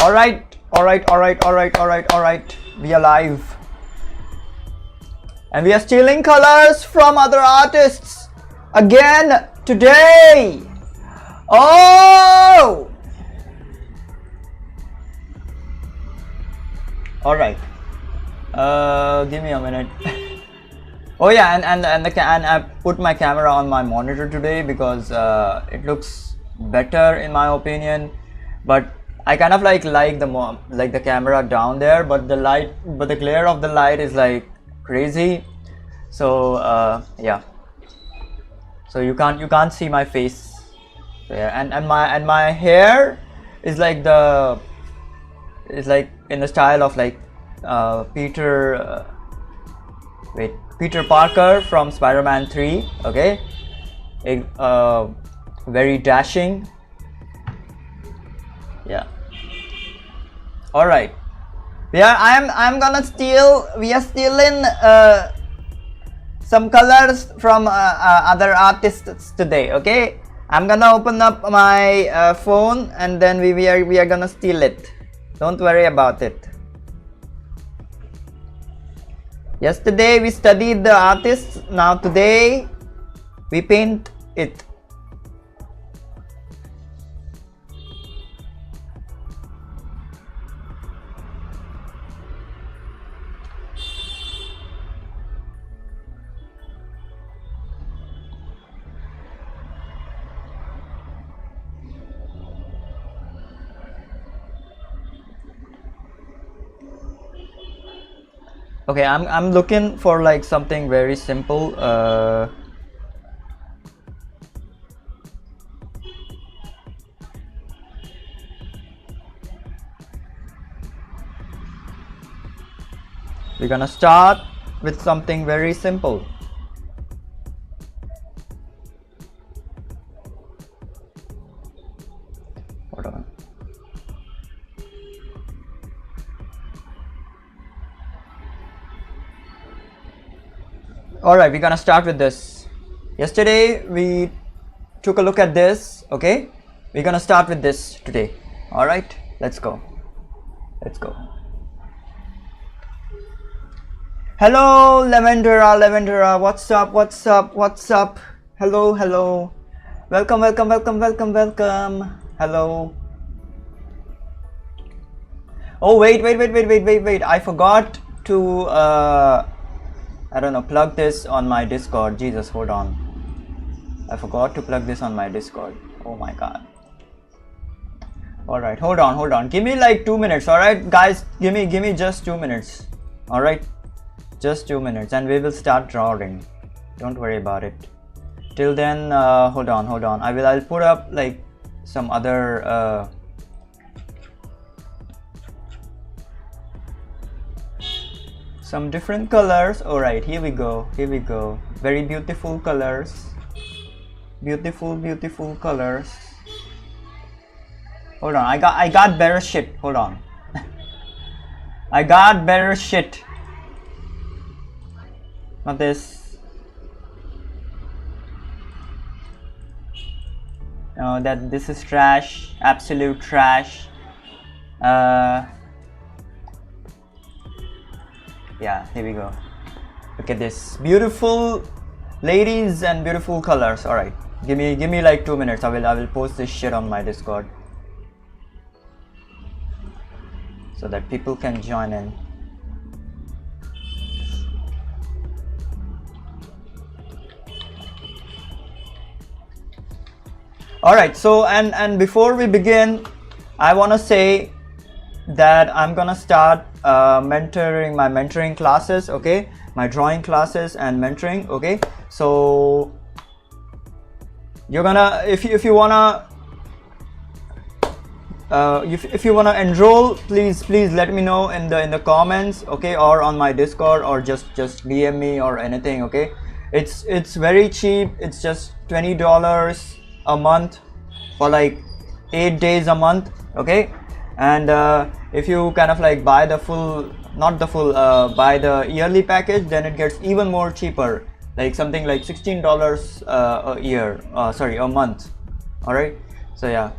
Alright. We are live. And we are stealing colors from other artists again today. Oh! Alright. Give me a minute. Oh yeah, and I put my camera on my monitor today because it looks better in my opinion. But I kind of like the camera down there, but the glare of the light is like crazy. So yeah. So you can't see my face. So, yeah, and my hair is like in the style of like Peter Parker from Spider-Man 3. Okay, very dashing. Yeah. All right. I'm gonna steal. We are stealing some colors from other artists today. Okay. I'm gonna open up my phone and then we are gonna steal it. Don't worry about it. Yesterday we studied the artists. Now today we paint it. Okay, I'm looking for like something very simple. We're gonna start with something very simple. Hold on. Alright, we're gonna start with this. Yesterday we took a look at this. Okay, we're gonna start with this today. Alright, let's go. Hello Lavendera, what's up? Hello. Welcome. Hello. Oh wait, I forgot to I don't know, plug this on my Discord. Jesus, hold on. I forgot to plug this on my Discord. Oh my god. Alright, hold on. Give me like 2 minutes, alright guys? Give me just 2 minutes. Alright? Just 2 minutes and we will start drawing. Don't worry about it. Till then, hold on. I'll put up like some other some different colors. Alright, here we go. Very beautiful colors. Beautiful colors. Hold on, I got better shit. Hold on. I got better shit. Not this. No, this is trash. Absolute trash. Yeah, here we go. Look at this, beautiful ladies and beautiful colors. All right, give me like 2 minutes. I will post this shit on my Discord so that people can join in. All right, so and before we begin, I want to say that I'm gonna start mentoring my mentoring classes. Okay, my drawing classes and mentoring. Okay, so you're gonna if you wanna enroll, please let me know in the comments. Okay, or on my Discord, or just DM me or anything. Okay, it's very cheap. It's just $20 a month for like 8 days a month. Okay, and if you kind of like buy the full, not the full, buy the yearly package, then it gets even more cheaper, like something like $16 a year, a month. All right, so yeah,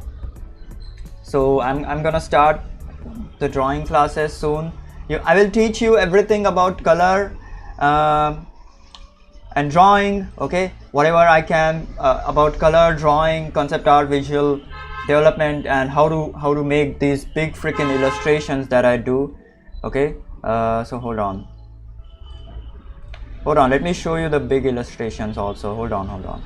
so I'm gonna start the drawing classes soon. I will teach you everything about color and drawing, okay, whatever I can about color, drawing, concept art, visual development, and how to make these big freaking illustrations that I do, okay. So hold on, let me show you the big illustrations also. Hold on.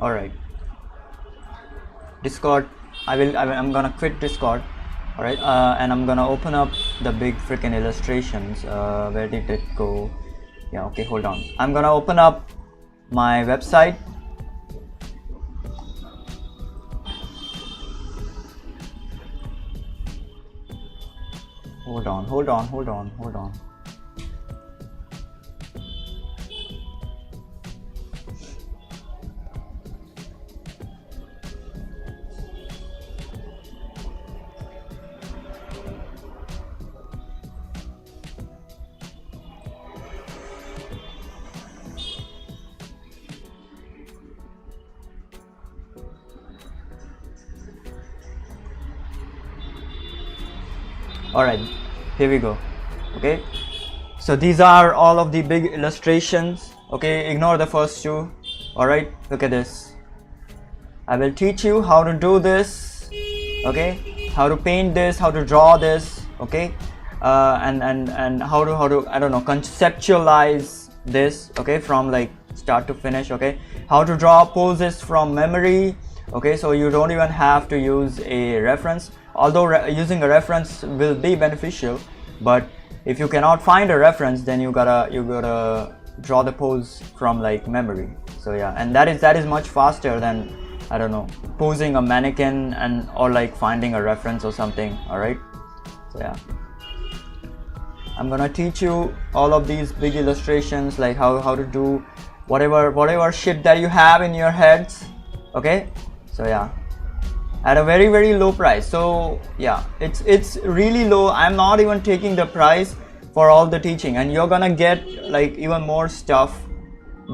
All right, Discord, I'm gonna quit Discord. All right, and I'm gonna open up the big freaking illustrations. Where did it go? Yeah, okay, hold on. I'm gonna open up my website. Hold on. All right, here we go. Okay, so these are all of the big illustrations. Okay, ignore the first two. All right, look at this. I will teach you how to do this, okay, how to paint this, how to draw this, okay, and how to I don't know, conceptualize this, okay, from like start to finish, okay, how to draw poses from memory, okay, so you don't even have to use a reference, although using a reference will be beneficial, but if you cannot find a reference, then you gotta draw the pose from like memory. So yeah, and that is much faster than, I don't know, posing a mannequin and or like finding a reference or something. All right, so yeah, I'm gonna teach you all of these big illustrations, like how to do whatever shit that you have in your heads, okay. So yeah, at a very low price. So yeah, it's really low. I'm not even taking the price for all the teaching, and you're gonna get like even more stuff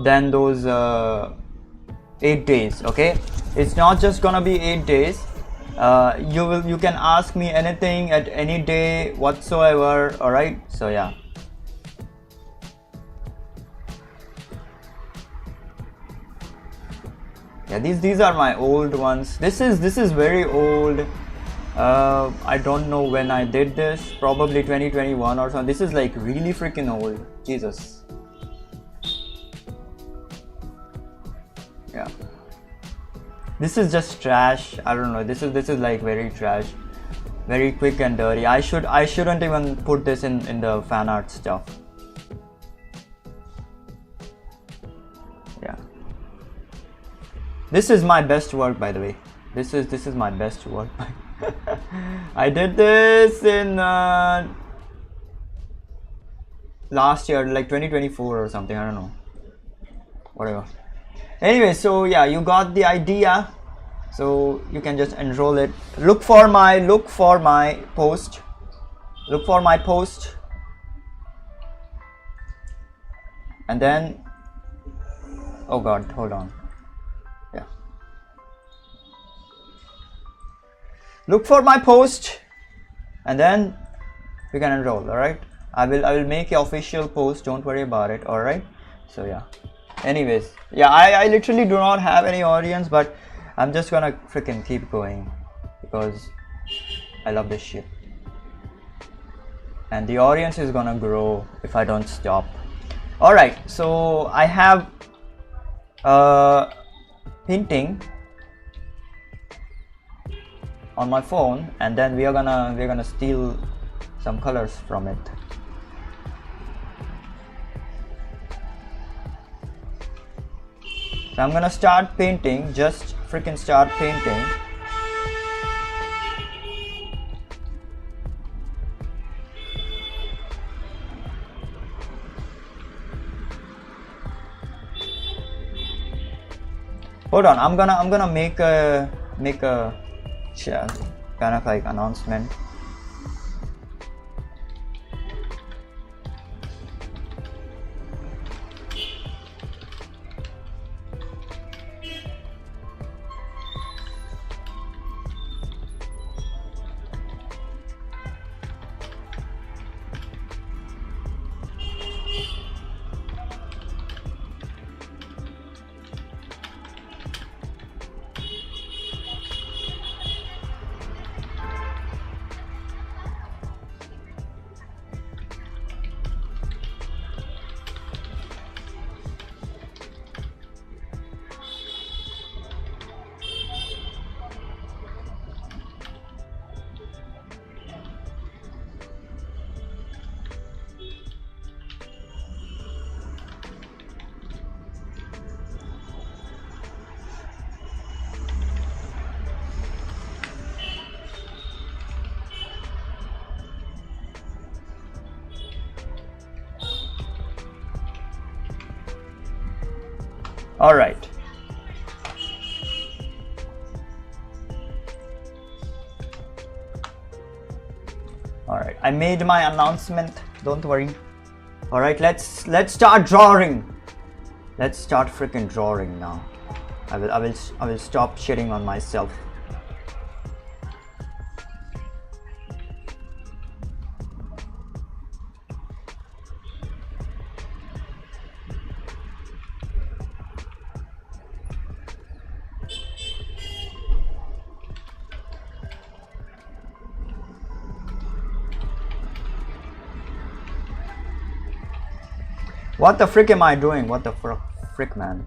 than those 8 days, okay. It's not just gonna be 8 days. You can ask me anything at any day whatsoever. All right, so yeah. Yeah, these are my old ones. This is very old. I don't know when I did this, probably 2021 or something. This is like really freaking old. Jesus. Yeah, this is just trash. I don't know, this is like very trash, very quick and dirty. I shouldn't even put this in the fan art stuff. Yeah, this is my best work, by the way. This is my best work. I did this in last year, like 2024 or something, I don't know, whatever. Anyway, so yeah, you got the idea, so you can just enroll it. Look for my post, and then, oh god, hold on. Yeah, look for my post, and then you can enroll. All right, I will make an official post, don't worry about it. All right, so yeah. Anyways, yeah, I literally do not have any audience, but I'm just gonna freaking keep going because I love this shit, and the audience is gonna grow if I don't stop. All right, so I have painting on my phone, and then we're gonna steal some colors from it. So I'm gonna start painting, just freaking start painting. Hold on, I'm gonna make a kind of like announcement. All right. All right. I made my announcement. Don't worry. All right. Let's start drawing. Let's start freaking drawing now. I will stop shitting on myself. What the frick am I doing? What the frick, man?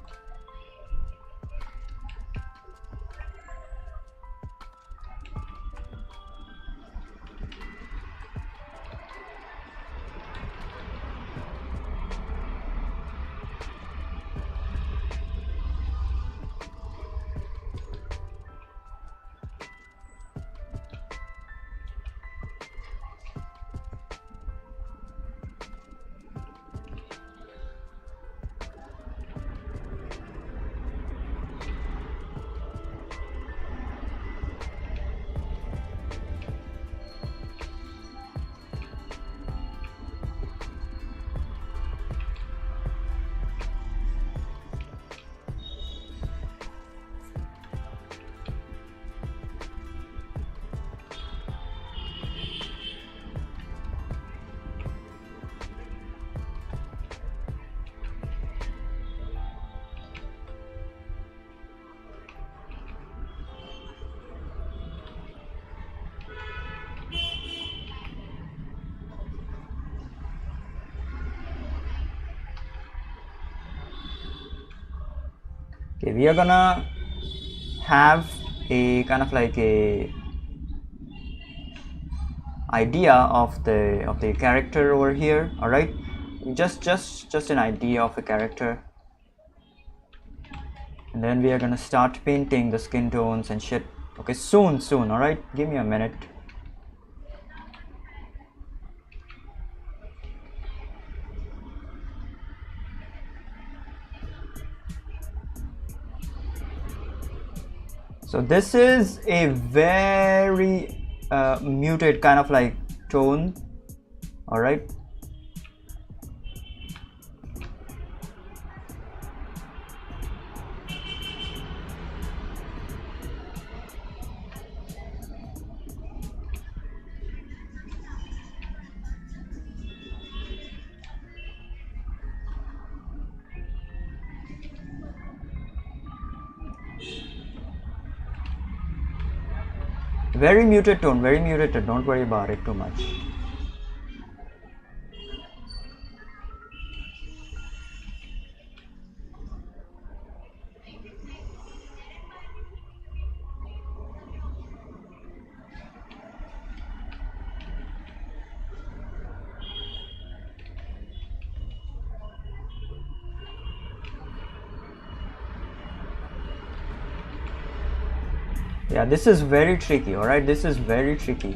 Okay, we are gonna have a kind of like a idea of the character over here. All right, just an idea of a character, and then we are gonna start painting the skin tones and shit. Okay, soon. All right, give me a minute. So this is a very muted kind of like tone. All right. Very muted tone, don't worry about it too much. Yeah, this is very tricky. All right, this is very tricky.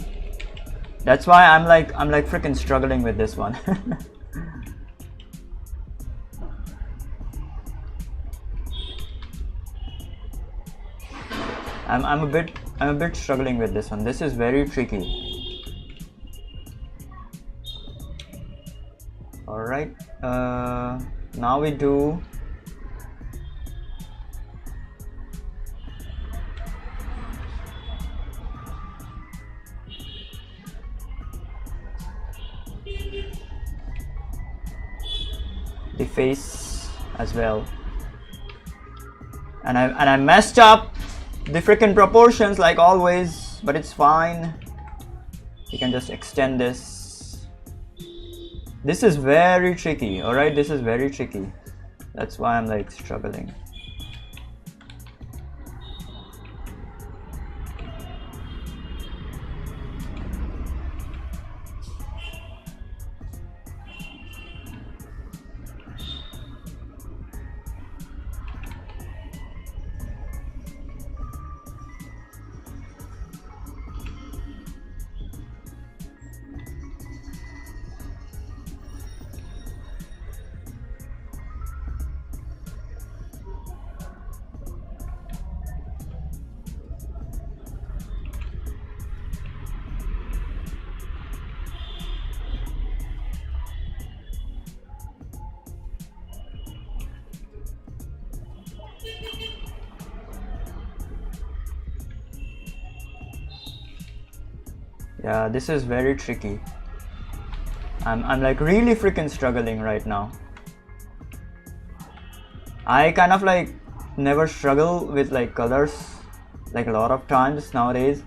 That's why I'm like freaking struggling with this one. I'm a bit struggling with this one. This is very tricky. All right, now we do the face as well, and I messed up the freaking proportions like always, but it's fine. You can just extend this. This is very tricky. All right, this is very tricky. That's why I'm like struggling. Yeah, this is very tricky. I'm like really freaking struggling right now. I kind of like never struggle with like colors like a lot of times nowadays,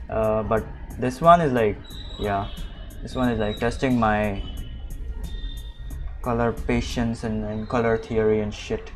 but this one is like, yeah, this one is like testing my color patience and color theory and shit.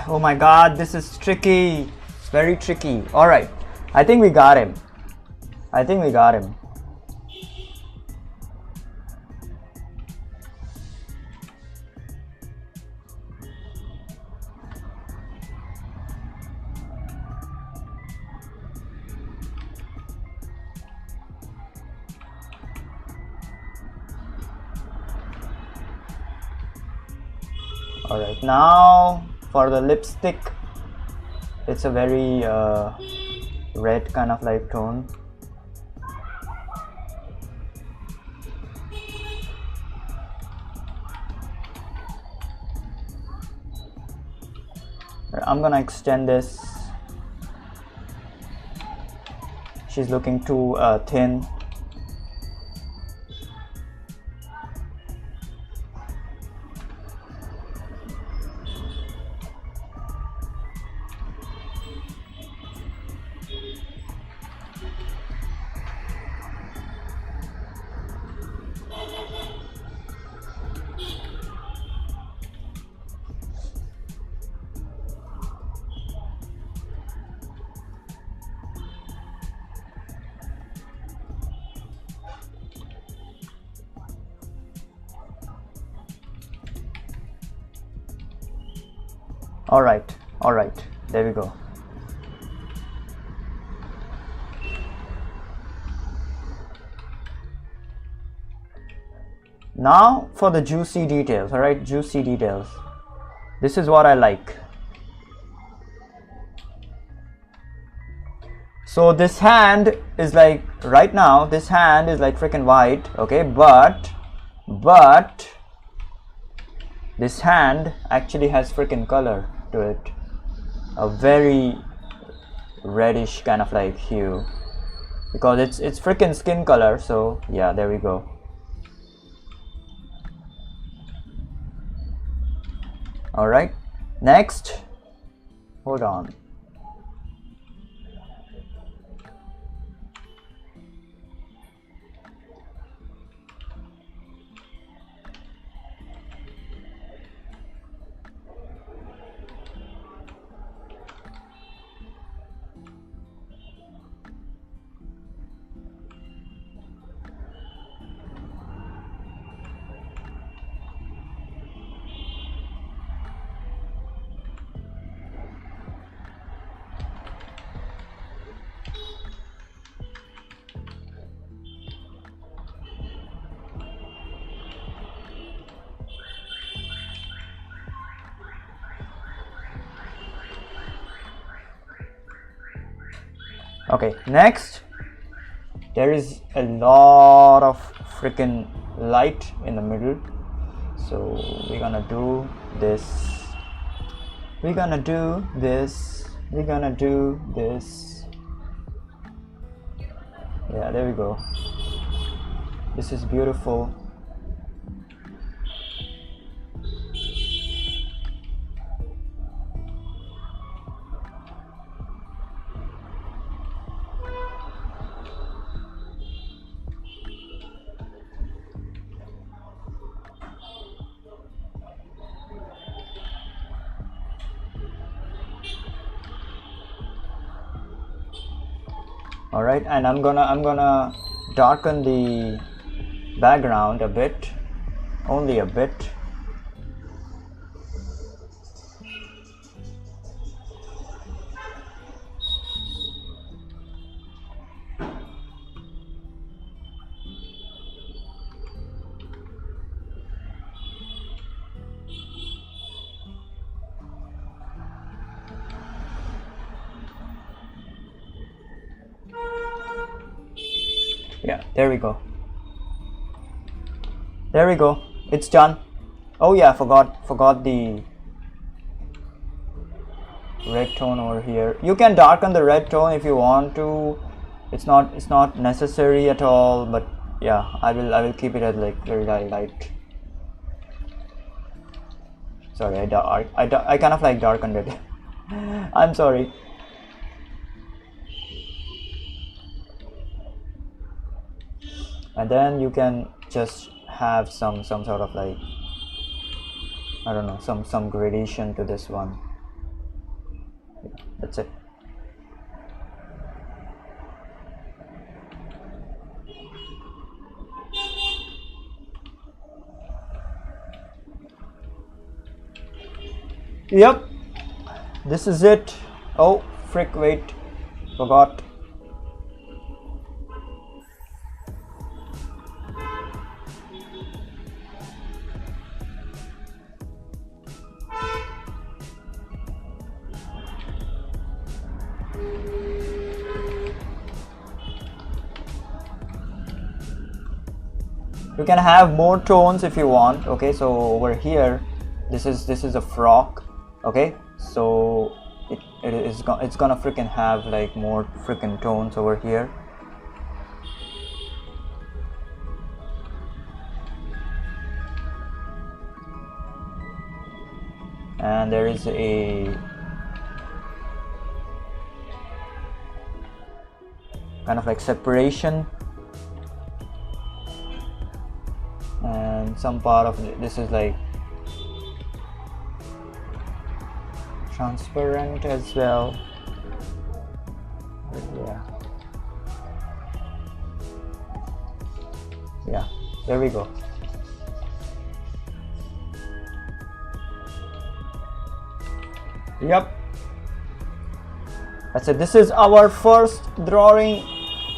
Oh my god, this is tricky. It's very tricky. All right, I think we got him. I think we got him. All right, now for the lipstick, it's a very red kind of like tone. I'm gonna extend this. She's looking too thin. All right, there we go. Now for the juicy details. All right, juicy details. This is what I like. So this hand is like, right now this hand is like freaking white, okay, but this hand actually has freaking color to it, a very reddish kind of like hue, because it's freaking skin color. So yeah, there we go. All right, next, hold on. Okay, next, there is a lot of freaking light in the middle, so we're gonna do this, we're gonna do this, we're gonna do this. Yeah, there we go. This is beautiful. All right, and I'm gonna darken the background a bit, only a bit. Yeah, there we go. There we go. It's done. Oh yeah, forgot the red tone over here. You can darken the red tone if you want to. It's not necessary at all, but yeah, I will keep it as like very light. Sorry, I kind of like darkened it. I'm sorry. And then you can just have some sort of like, I don't know, some gradation to this one. Yeah, that's it. Yep, this is it. Oh frick, wait, forgot. You can have more tones if you want. Okay, so over here, this is a frog. Okay, so it's gonna freaking have like more freaking tones over here. And there is a kind of like separation, and some part of this is like transparent as well. But yeah, there we go. Yep, that's it. This is our first drawing.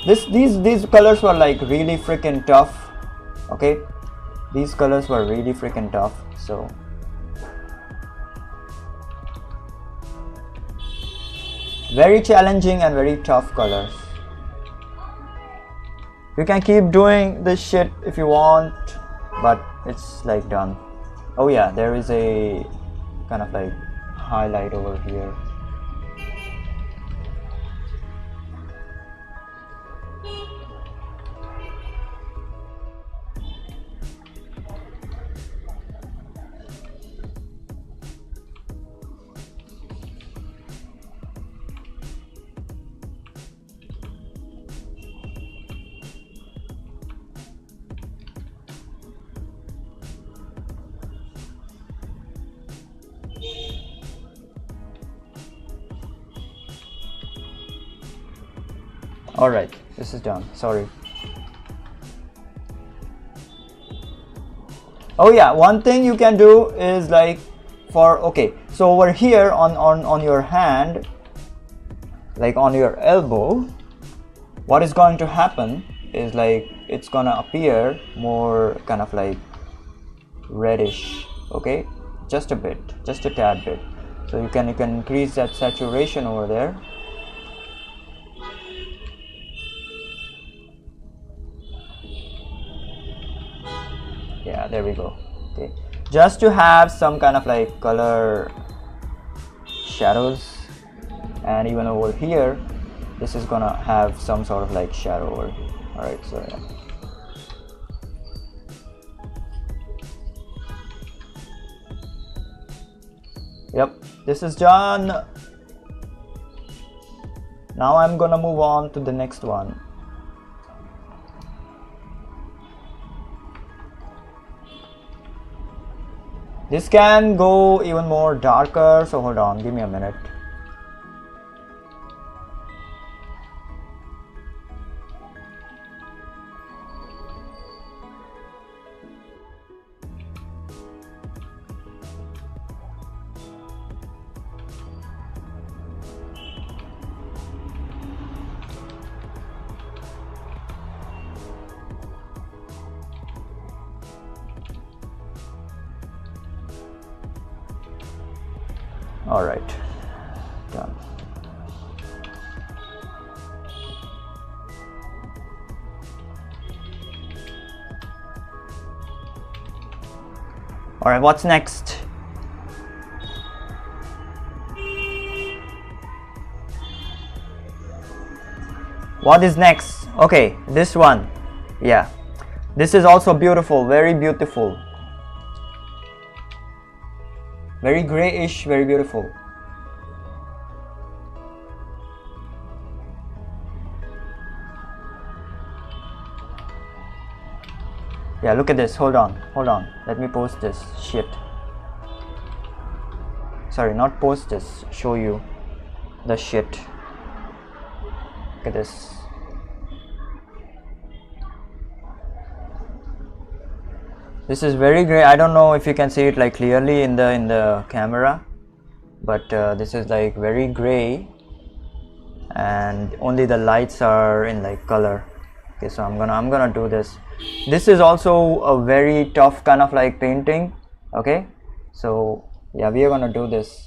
These colors were like really freaking tough. Okay, These colors were really freaking tough, so very challenging and very tough colors. You can keep doing this shit if you want, but it's like done. Oh yeah, there is a kind of like highlight over here. Alright, this is done. Sorry. Oh yeah, one thing you can do is like okay, so over here on your hand, like on your elbow, what is going to happen is like it's gonna appear more kind of like reddish, okay, just a bit, just a tad bit. So you can increase that saturation over there. Yeah, there we go. Okay, just to have some kind of like color shadows, and even over here this is gonna have some sort of like shadow over here. All right, so yeah. Yep, this is done. Now I'm gonna move on to the next one. This can go even more darker, so hold on, give me a minute. All right, done. All right, what's next? What is next? Okay, this one. Yeah, this is also beautiful, very beautiful. Very grayish, very beautiful. Yeah, look at this. Hold on. Let me post this shit. Sorry, not post this. Show you the shit. Look at this. This is very gray. I don't know if you can see it like clearly in the camera, but this is like very gray, and only the lights are in like color. Okay, so I'm gonna do this. This is also a very tough kind of like painting. Okay, so yeah, we are gonna do this.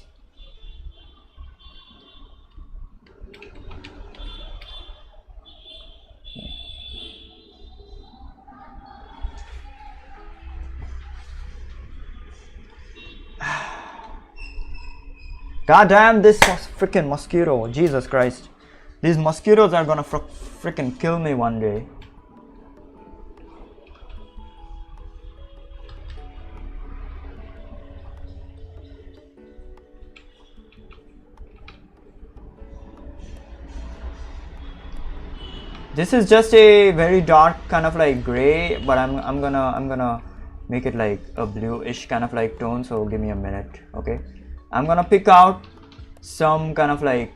God damn, this freaking mosquito. Jesus Christ. These mosquitoes are gonna freaking kill me one day. This is just a very dark kind of like gray, but I'm gonna make it like a bluish kind of like tone, so give me a minute. Okay, I'm gonna pick out some kind of like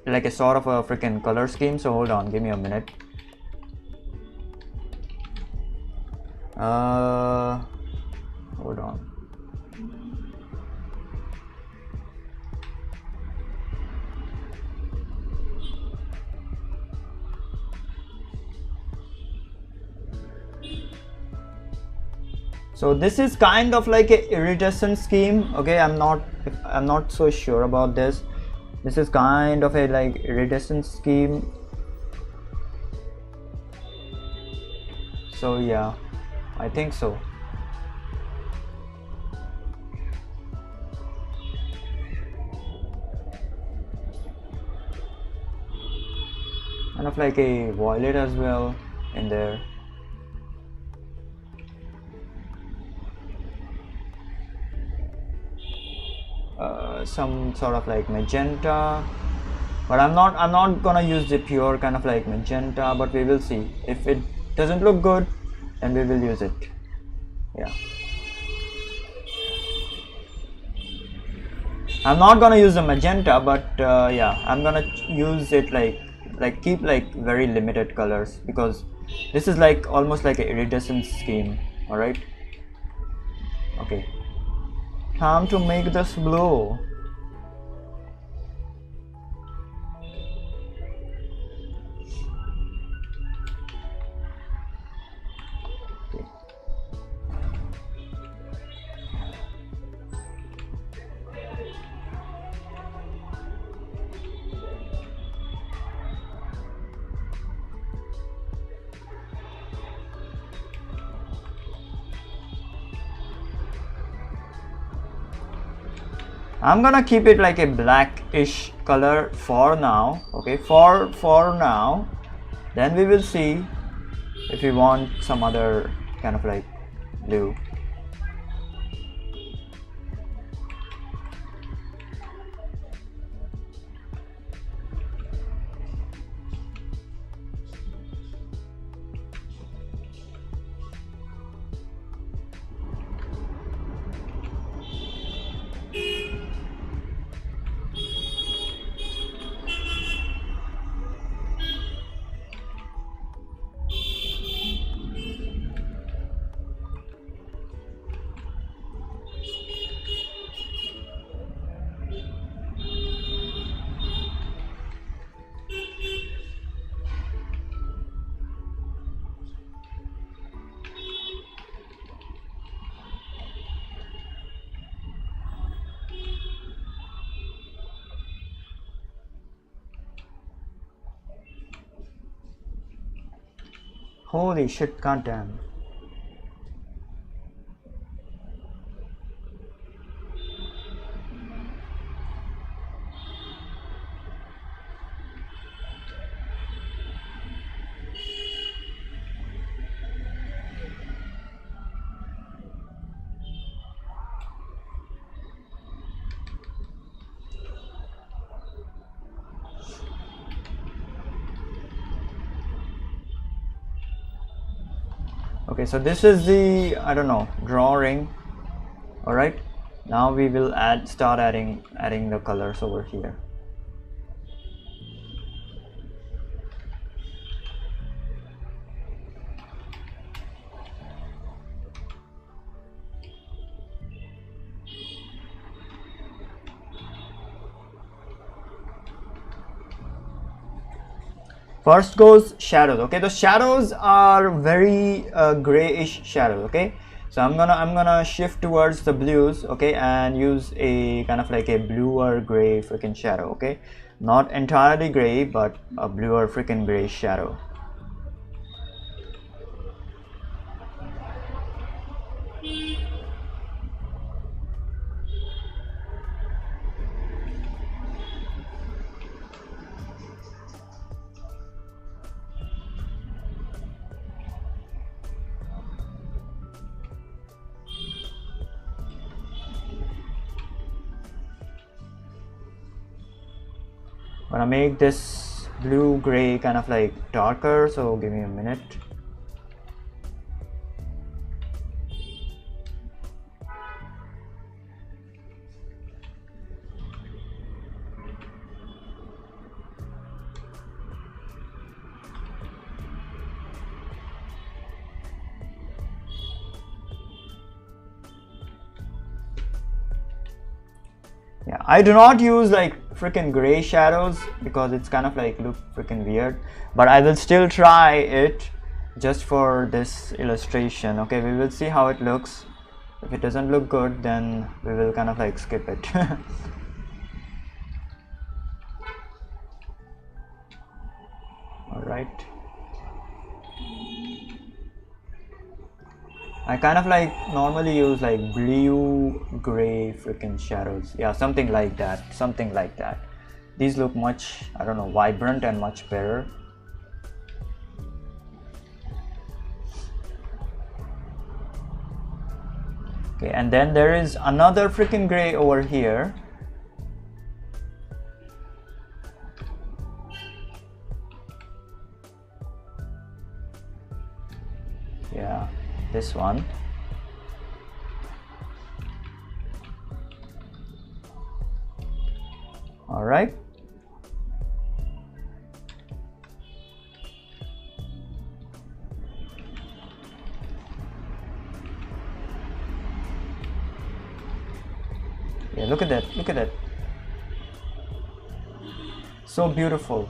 like a sort of a freaking color scheme, so hold on, give me a minute. Hold on. So this is kind of like a iridescent scheme. Okay, I'm not so sure about this. This is kind of a like iridescent scheme. So yeah, I think so. Kind of like a violet as well in there. Some sort of like magenta, but I'm not gonna use the pure kind of like magenta, but we will see. If it doesn't look good, then we will use it. Yeah, I'm not gonna use the magenta, but yeah, I'm gonna use it like keep like very limited colors, because this is like almost like an iridescent scheme. All right, okay, time to make this blue. I'm gonna keep it like a blackish color for now. Okay, for now. Then we will see if we want some other kind of like blue. Holy shit, goddamn. Okay, so this is the, I don't know, drawing. All right, now we will start adding the colors over here. First goes shadows. Okay, the shadows are very grayish shadows. Okay, so I'm gonna shift towards the blues. Okay, and use a kind of like a bluer gray freaking shadow. Okay, not entirely gray, but a bluer freaking gray shadow. Gonna make this blue gray kind of like darker, so give me a minute. Yeah, I do not use like freaking gray shadows because it's kind of like look freaking weird, but I will still try it just for this illustration. Okay, we will see how it looks. If it doesn't look good, then we will kind of like skip it. All right. I kind of like normally use like blue gray freaking shadows. Yeah, something like that. Something like that. These look much, I don't know, vibrant and much better. Okay, and then there is another freaking gray over here. Yeah, this one. All right. Yeah, look at that, look at that. So beautiful.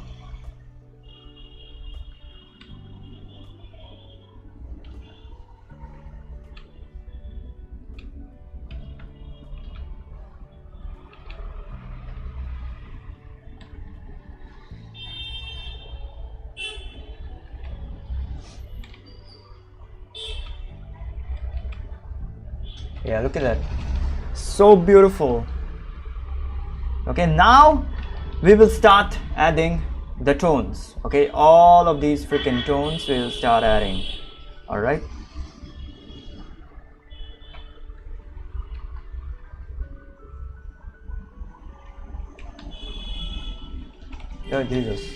Yeah, look at that. So beautiful. Okay, now we will start adding the tones. Okay, all of these freaking tones we will start adding. All right. Oh Jesus.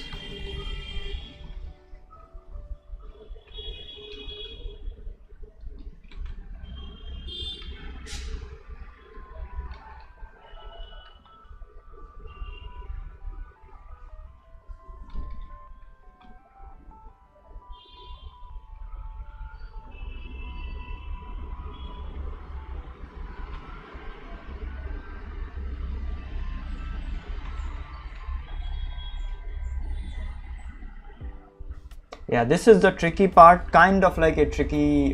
Yeah, this is the tricky part, kind of like a tricky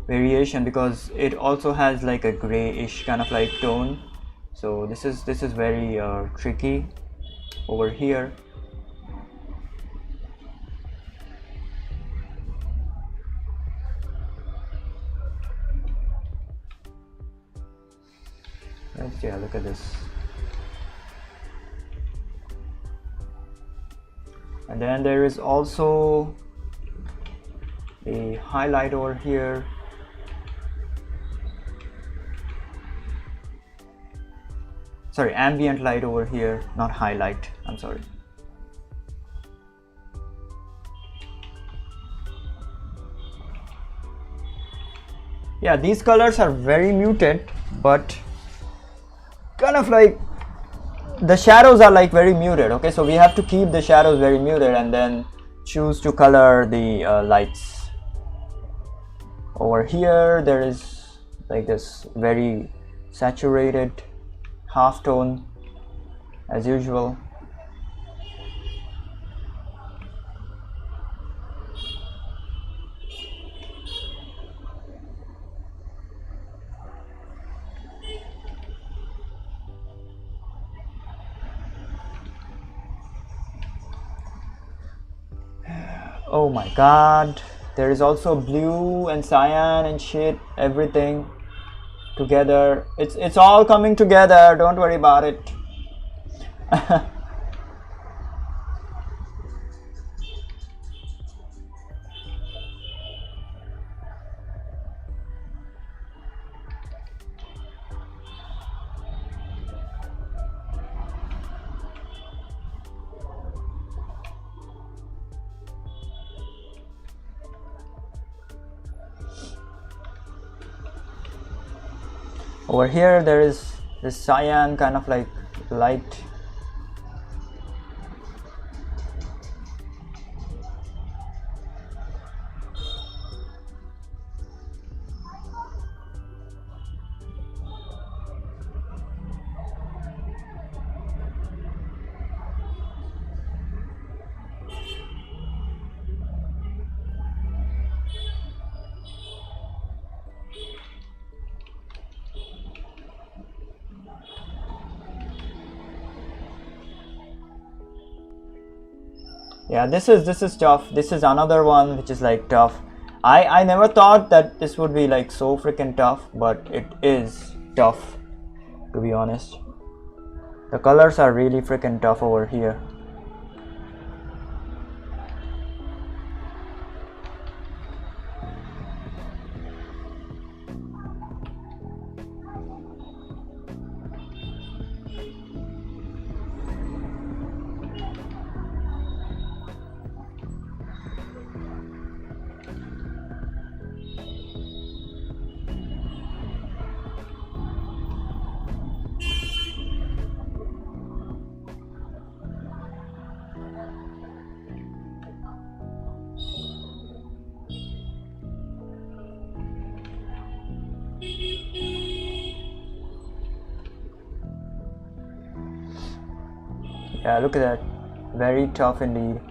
variation, because it also has like a grayish kind of like tone. So this is very tricky over here. Let's, yeah, look at this. And then there is also a highlight over here. Sorry, ambient light over here, not highlight, I'm sorry. Yeah, these colors are very muted, but kind of like the shadows are like very muted. Okay, so we have to keep the shadows very muted and then choose to color the lights. Over here there is like this very saturated half tone as usual. Oh my god, there is also blue and cyan and shit, everything together. It's all coming together, don't worry about it. Over here there is this cyan kind of like light. Yeah, this is tough. This is another one which is like tough. I never thought that this would be like so freaking tough, but it is tough, to be honest. The colors are really freaking tough over here. Yeah, look at that. Very tough indeed.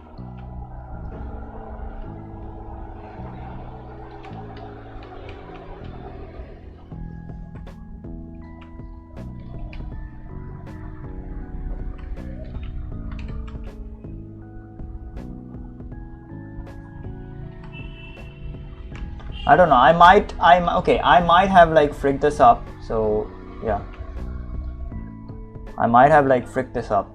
I don't know. I might have like fricked this up. So yeah, I might have like fricked this up.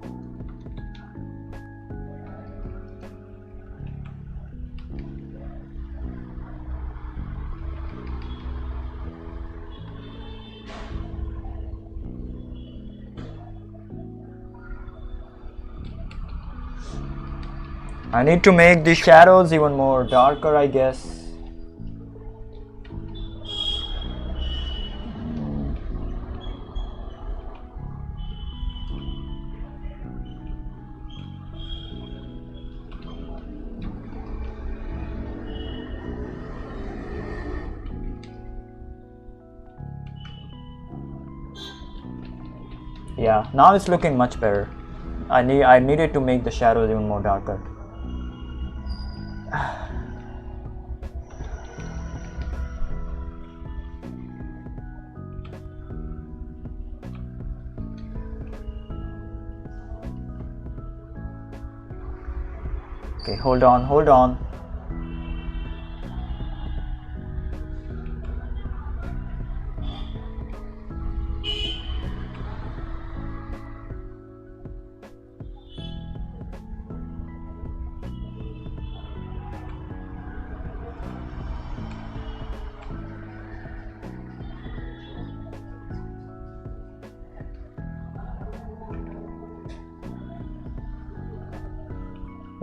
I need to make the shadows even more darker, I guess. Yeah, now it's looking much better. I needed to make the shadows even more darker. Okay, hold on.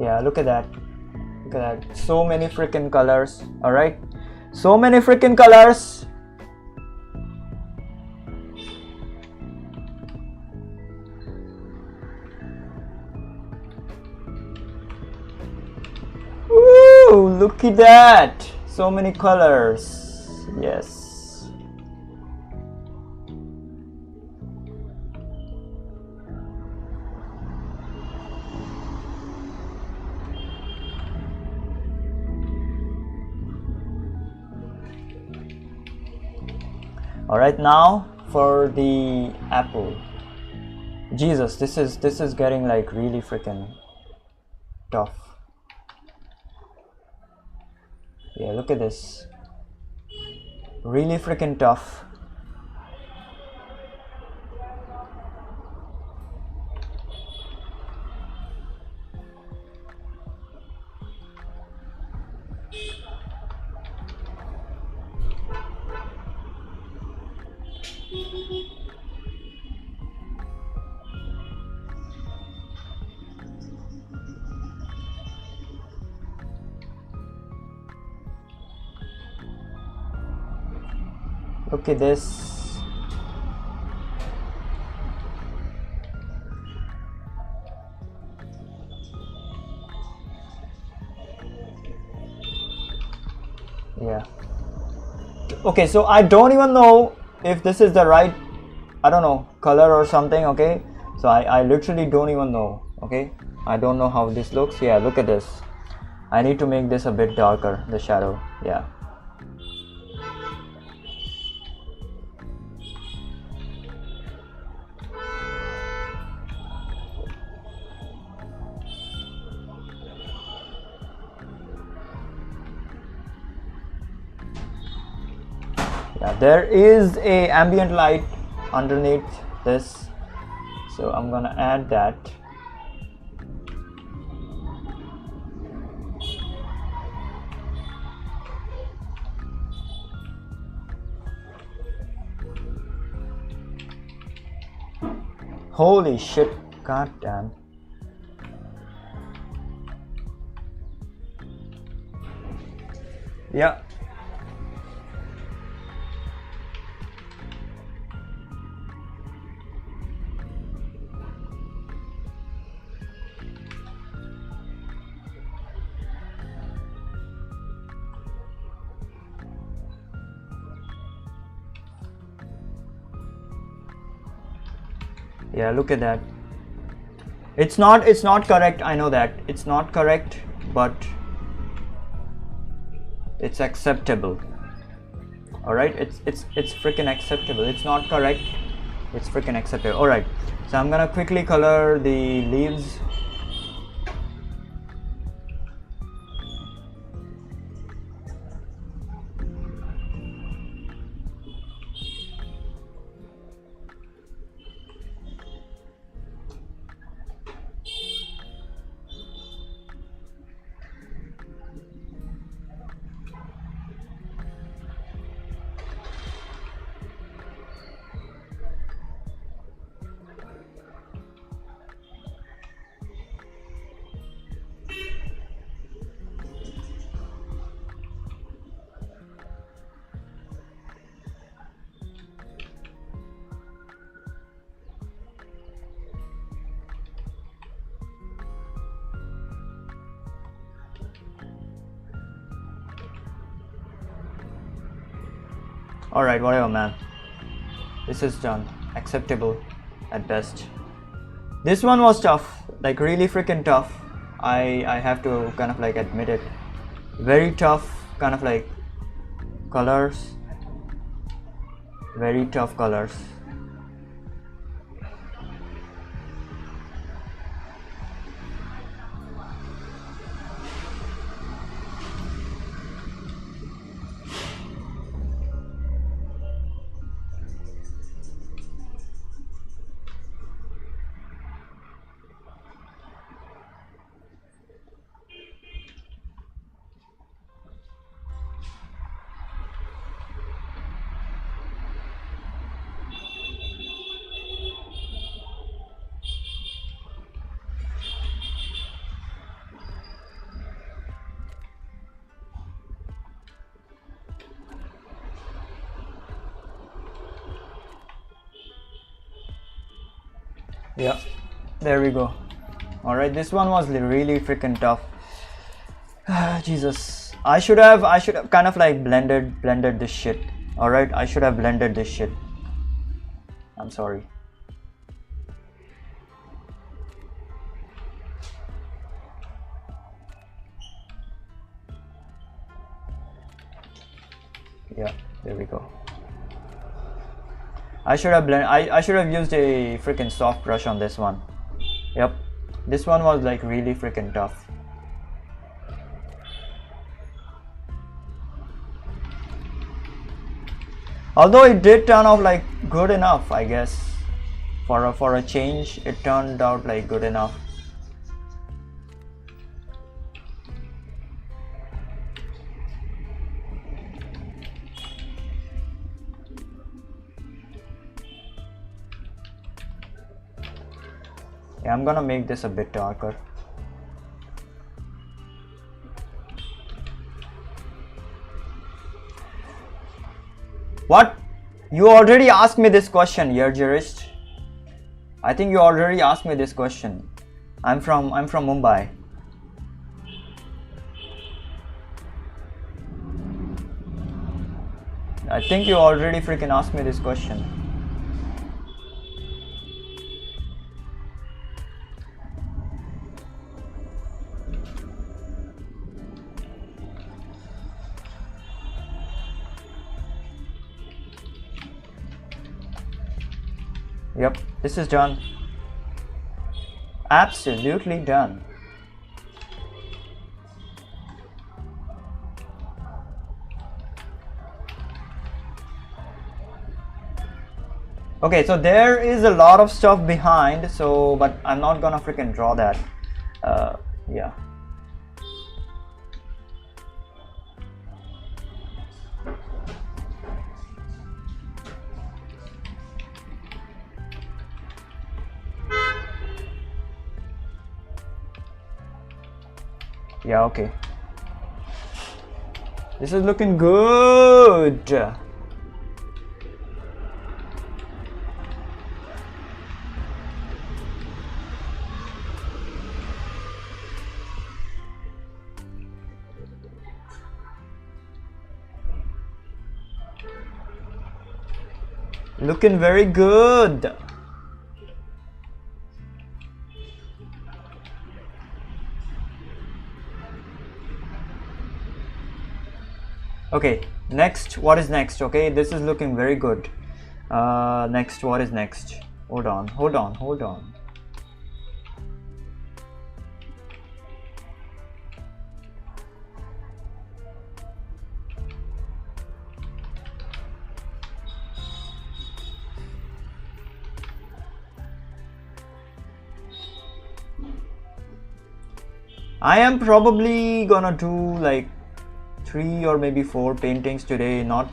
Yeah, look at that. Look at that. So many freaking colors. Alright? So many freaking colors. Woo! Look at that. So many colors. Yes. Alright, now for the apple. Jesus, this is getting like really freaking tough. Yeah, look at this. Really freaking tough. Look at this. Yeah. Okay, so I don't even know if this is the right, I don't know, color or something. Okay, so I literally don't even know. Okay, I don't know how this looks. Yeah, look at this. I need to make this a bit darker, the shadow. Yeah. Yeah, there is a ambient light underneath this, so I'm gonna add that. Holy shit, god damn. Yeah. Yeah, look at that. It's not correct. I know that it's not correct, but it's acceptable. All right, it's freaking acceptable. It's not correct, it's freaking acceptable. All right, so I'm gonna quickly color the leaves. All right, whatever, man. This is done. Acceptable at best. This one was tough, like really freaking tough. I have to kind of like admit it. Very tough, kind of like colors. Very tough colors. Yeah, there we go. All right, this one was really freaking tough. Jesus, I should have kind of like blended this shit. All right, I should have blended this shit. I'm sorry. Yeah, there we go. I should have used a freaking soft brush on this one. Yep, this one was like really freaking tough. Although it did turn out like good enough, I guess. For a change, it turned out like good enough. Yeah, I'm gonna make this a bit darker. What? You already asked me this question, you're jurist. I think you already asked me this question. I'm from Mumbai. I think you already freaking asked me this question. Yep, this is done. Absolutely done. Okay, so there is a lot of stuff behind, so but I'm not gonna freaking draw that. Yeah. Yeah, okay. This is looking good. Looking very good. Okay, next, what is next? Okay, this is looking very good. Next, what is next? Hold on. I am probably gonna do like 3 or maybe 4 paintings today, not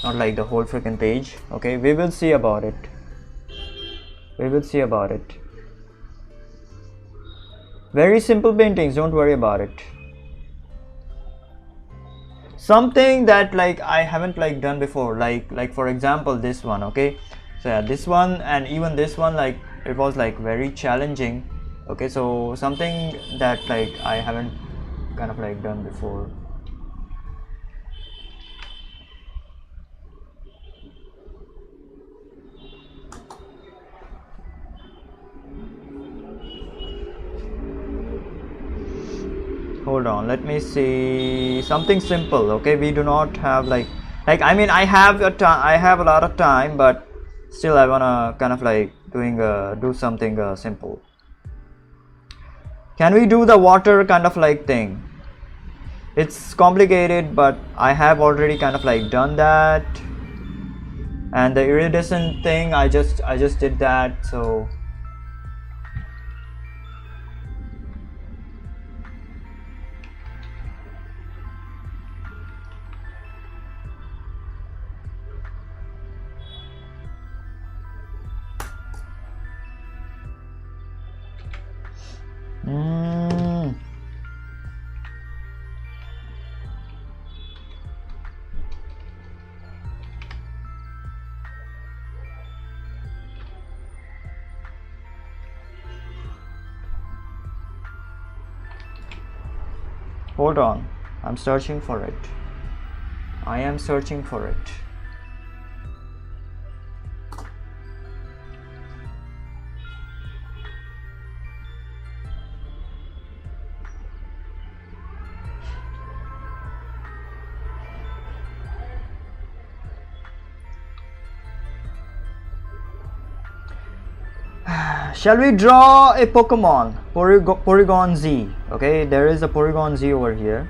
like the whole freaking page. Okay, we will see about it. Very simple paintings, don't worry about it. Something that like I haven't like done before, like for example this one. Okay, so yeah, this one and even this one, like it was like very challenging. Okay, so something that like I haven't kind of like done before. Hold on, let me see something simple. Okay, we do not have like I mean I have a lot of time, but still I wanna kind of like do something simple. Can we do the water kind of like thing? It's complicated, but I have already kind of like done that. And the iridescent thing, I just did that, so hold on, I'm searching for it. I am searching for it. Shall we draw a Pokemon? Porygon Z. Okay, there is a Porygon Z over here.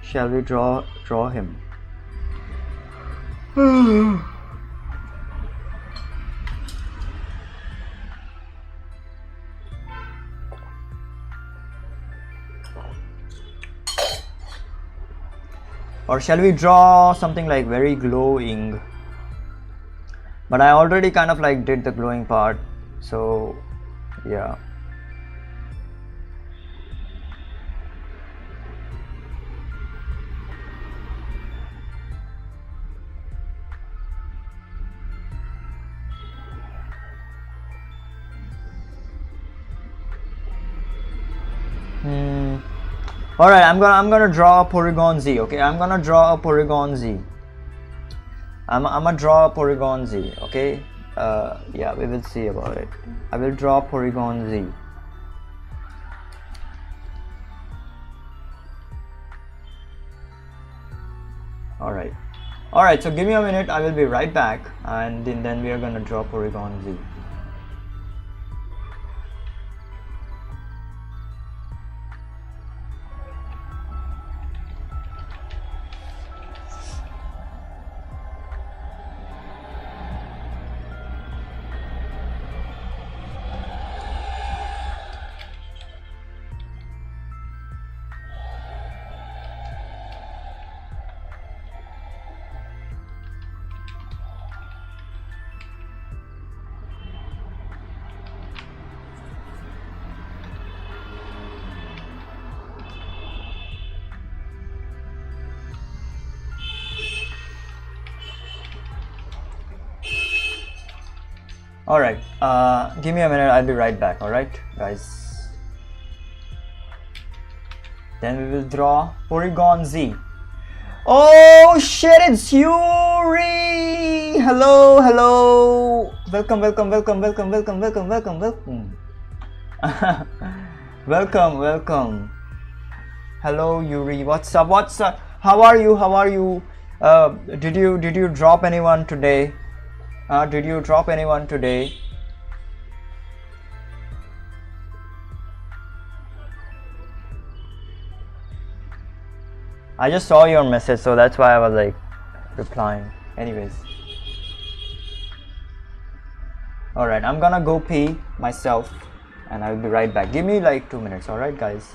Shall we draw him? Or shall we draw something like very glowing? But I already kind of like did the glowing part, so yeah. All right, I'm gonna draw a Porygon Z. Okay, I'm gonna draw a Porygon Z. I'm gonna draw a Porygon Z. Okay, yeah, we will see about it. I will draw Porygon Z. All right. So give me a minute. I will be right back, and then we are gonna draw Porygon Z. Alright, give me a minute, I'll be right back, alright guys. Then we will draw Polygon Z. Oh shit, it's Yuri! Hello, hello! Welcome, welcome, welcome, welcome, welcome, welcome, welcome, welcome. Welcome, welcome. Hello Yuri, what's up, what's up? How are you, how are you? Did you drop anyone today? Did you drop anyone today? I just saw your message, so that's why I was like replying. Anyways. Alright, I'm gonna go pee myself and I'll be right back. Give me like 2 minutes, alright guys?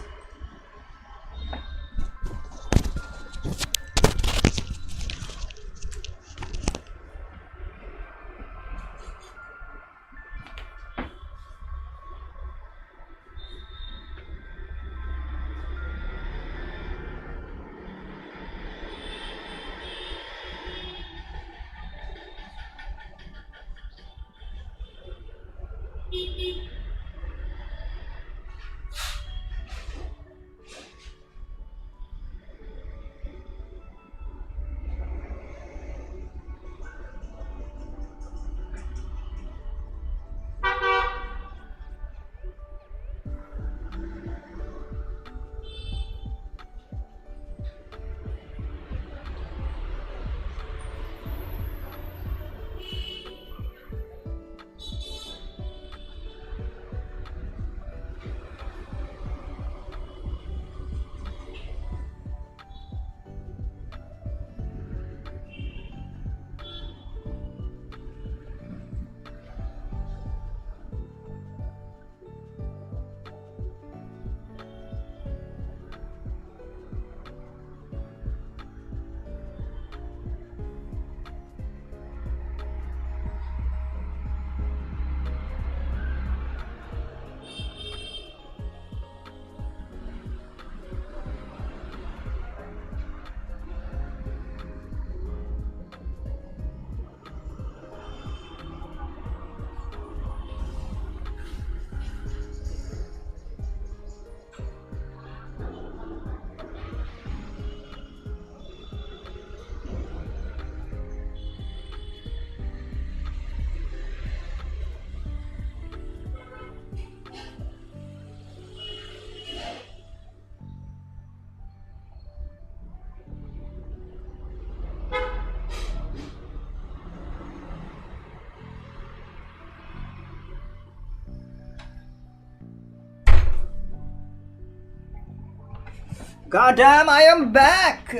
God damn, I am back!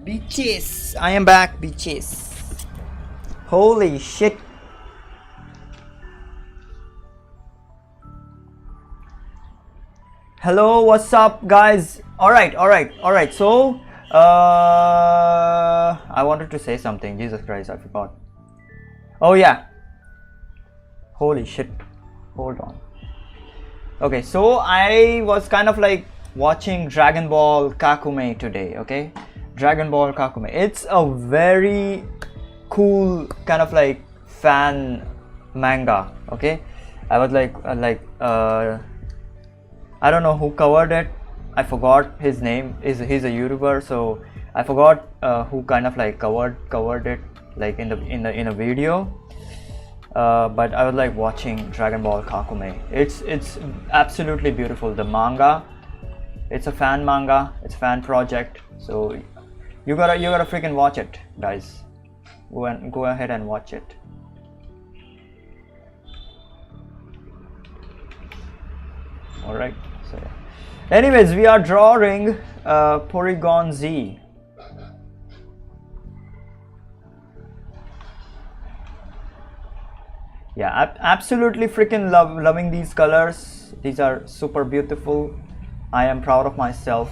Bitches! I am back, bitches. Holy shit. Hello, what's up, guys? Alright. So, I wanted to say something. Jesus Christ, I forgot. Oh, yeah. Holy shit. Hold on. Okay, so I was kind of like watching Dragon Ball Kakume today, okay? Dragon Ball Kakume. It's a very cool kind of like fan manga, okay? I was like I don't know who covered it. I forgot his name. He's a YouTuber, so I forgot who kind of like covered it like in a video. But I was like watching Dragon Ball Kakume. It's absolutely beautiful. The manga, it's a fan manga, it's a fan project, so you gotta freaking watch it, guys. Go ahead and watch it. All right. So, anyways, we are drawing Polygon Z. Yeah, absolutely freaking loving these colors. These are super beautiful. I am proud of myself.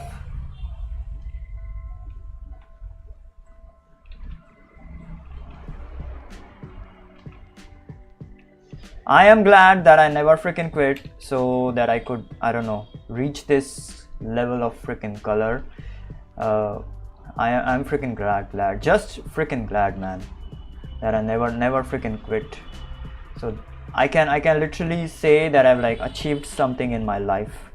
I am glad that I never freaking quit, so that I could, I don't know, reach this level of freaking color. I'm freaking glad, just freaking glad, man, that I never freaking quit. So I can literally say that I've like achieved something in my life.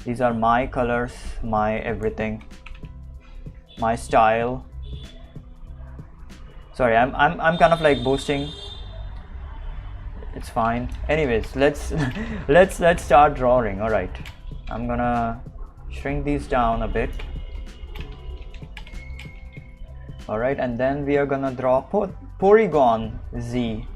These are my colors, my everything, my style. Sorry, I'm kind of like boasting. It's fine. Anyways, let's let's start drawing. All right, I'm gonna shrink these down a bit. All right, and then we are gonna draw polygon Z.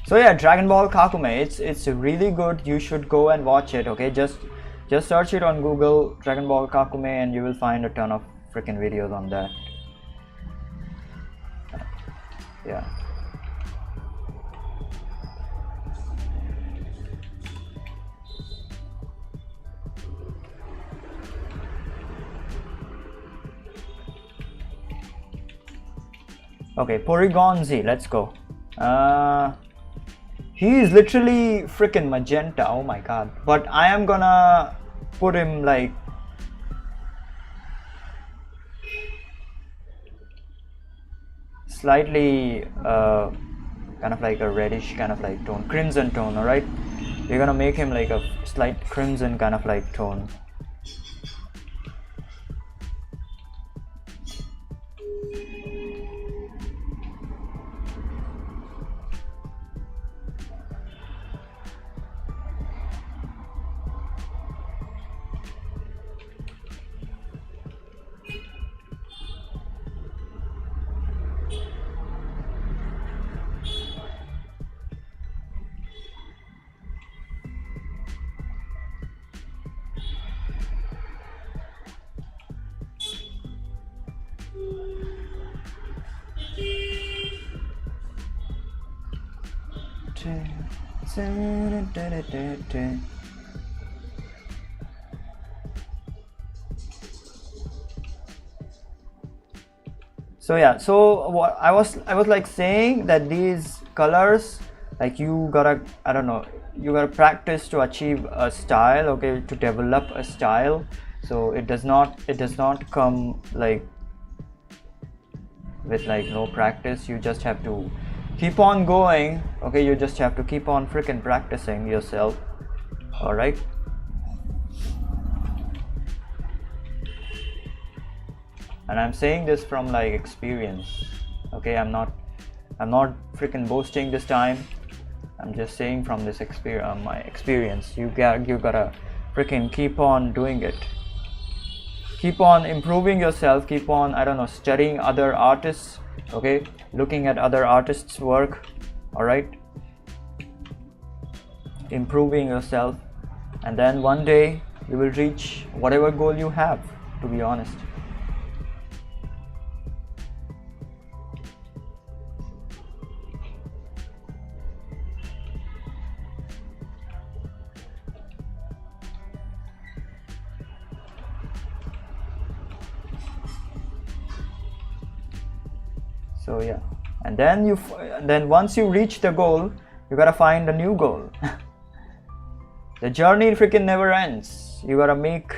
So yeah, Dragon Ball Kakume, it's really good. You should go and watch it. Okay, just search it on Google, Dragon Ball Kakume, and you will find a ton of freaking videos on that. Yeah. Okay, Polygon Z, let's go. He is literally freaking magenta, oh my god. But I am gonna put him like slightly kind of like a reddish kind of like tone, crimson tone. All right, we're gonna make him like a slight crimson kind of like tone. So yeah, so what I was like saying that these colors, like you gotta, I don't know, you gotta practice to achieve a style, okay, to develop a style. So it does not come like with like no practice. You just have to keep on going, okay, you just have to keep on freaking practicing yourself. All right, and I'm saying this from like experience, okay, I'm not freaking boasting this time. I'm just saying from this experience, my experience. You gotta freaking keep on doing it, keep on improving yourself, keep on, I don't know, studying other artists, okay, looking at other artists' work. All right, improving yourself, and then one day you will reach whatever goal you have, to be honest. So yeah, and then once you reach the goal, you gotta find a new goal. The journey freaking never ends. You gotta make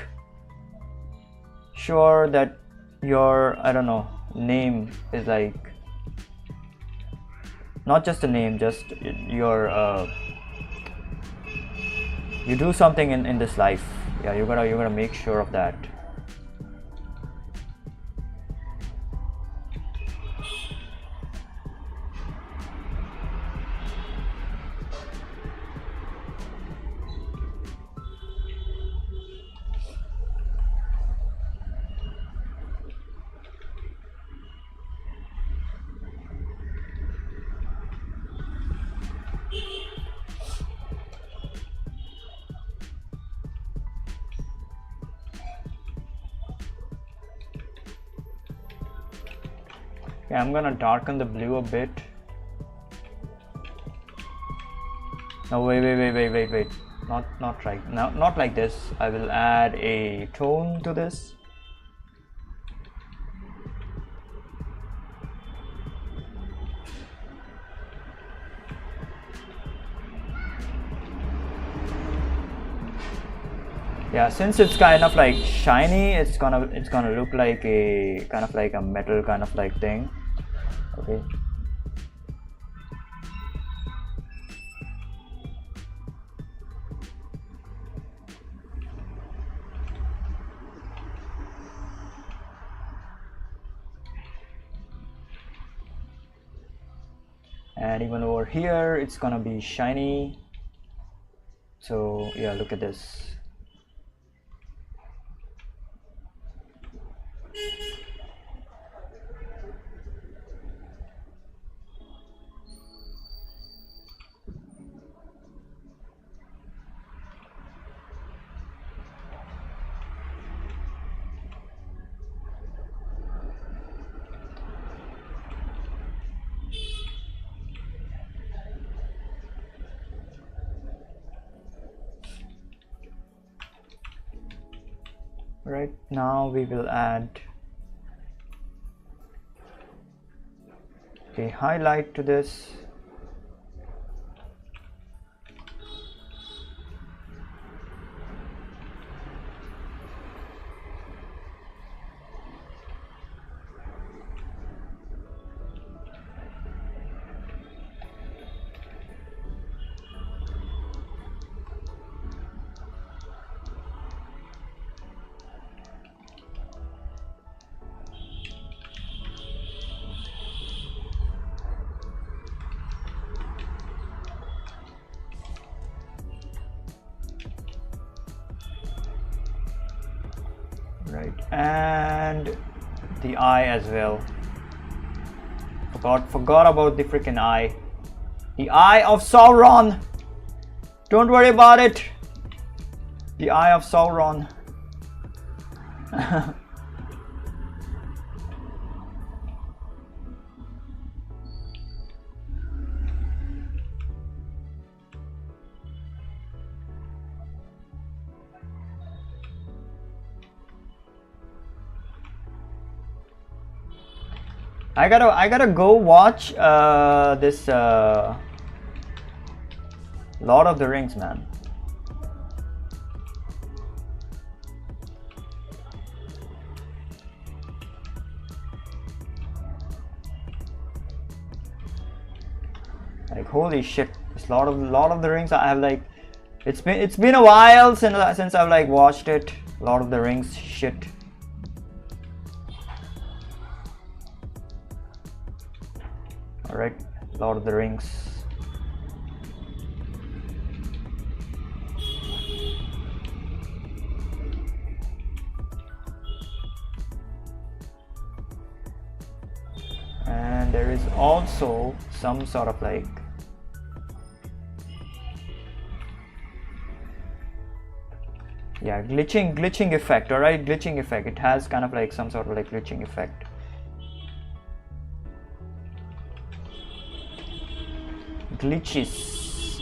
sure that your, I don't know, name is like not just a name, just your you do something in this life. Yeah, you gotta make sure of that. Okay, I'm gonna darken the blue a bit. No, wait. Not right now, not like this. I will add a tone to this. Yeah, since it's kind of like shiny, it's gonna look like a kind of like a metal kind of like thing. Okay. And even over here, it's gonna be shiny. So yeah, look at this. Right, now we will add a highlight to this. Right, and the eye as well. Forgot about the freaking eye. The eye of Sauron. Don't worry about it. The eye of Sauron. I gotta go watch this Lord of the Rings, man. Like holy shit, this Lord of the Rings. I have like it's been a while since I've like watched it. Lord of the Rings shit. Alright, Lord of the Rings. And there is also some sort of like yeah, glitching effect. Alright, glitching effect. It has kind of like some sort of like glitching effect. Glitches.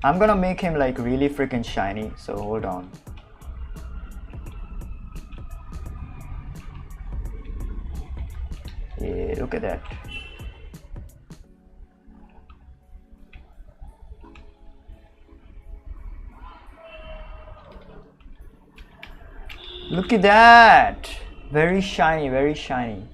I'm gonna make him like really freaking shiny, so hold on. Yeah, look at that. Look at that. Very shiny, very shiny.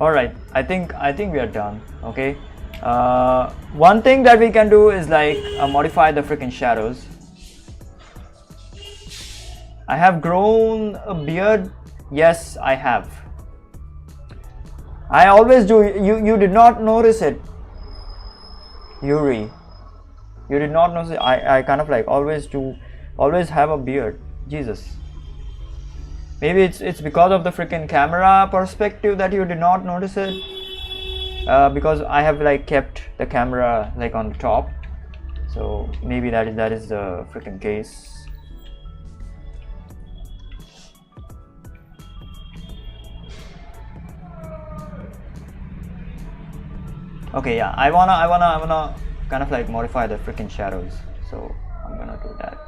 Alright, I think we are done. Okay, one thing that we can do is like modify the freaking shadows. I have grown a beard. Yes, I have. I always do. You did not notice it, Yuri. You did not notice it. I kind of like always do, always have a beard. Jesus. Maybe it's because of the freaking camera perspective that you did not notice it. Because I have like kept the camera like on the top, so maybe that is the freaking case. Okay, yeah, I wanna kind of like modify the freaking shadows, so I'm gonna do that.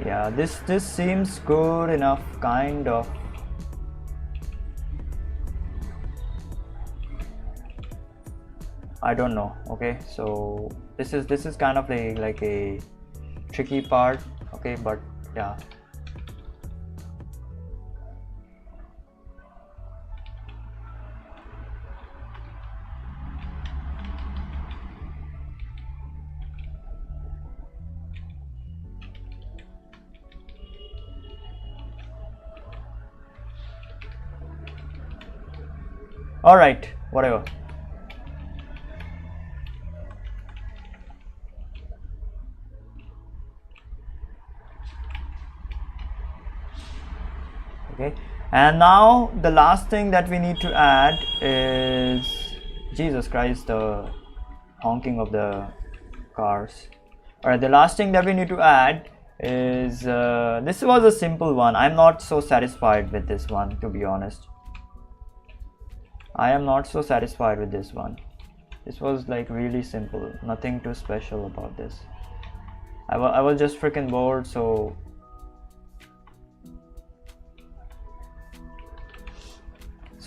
Yeah, this seems good enough, kind of. I don't know. Okay, so this is kind of like a tricky part. Okay, but yeah. All right, whatever. Okay, and now the last thing that we need to add is, Jesus Christ, the honking of the cars. All right, the last thing that we need to add is this was a simple one. I'm not so satisfied with this one, to be honest. I am not so satisfied with this one. This was like really simple, nothing too special about this. I was just freaking bored, so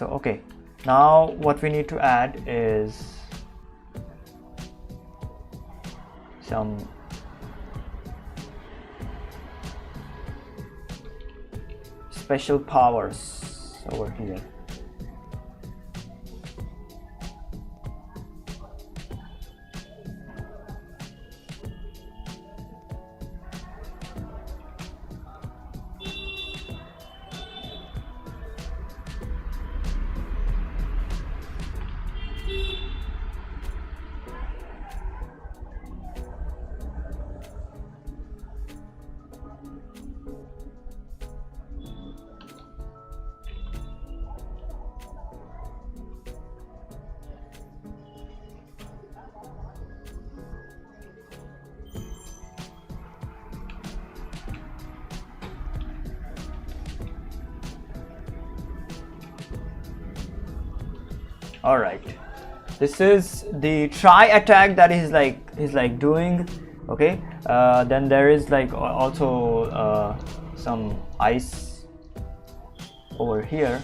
okay. Now what we need to add is some special powers over here. All right, this is the try attack that he's like doing. Okay, then there is like also some ice over here.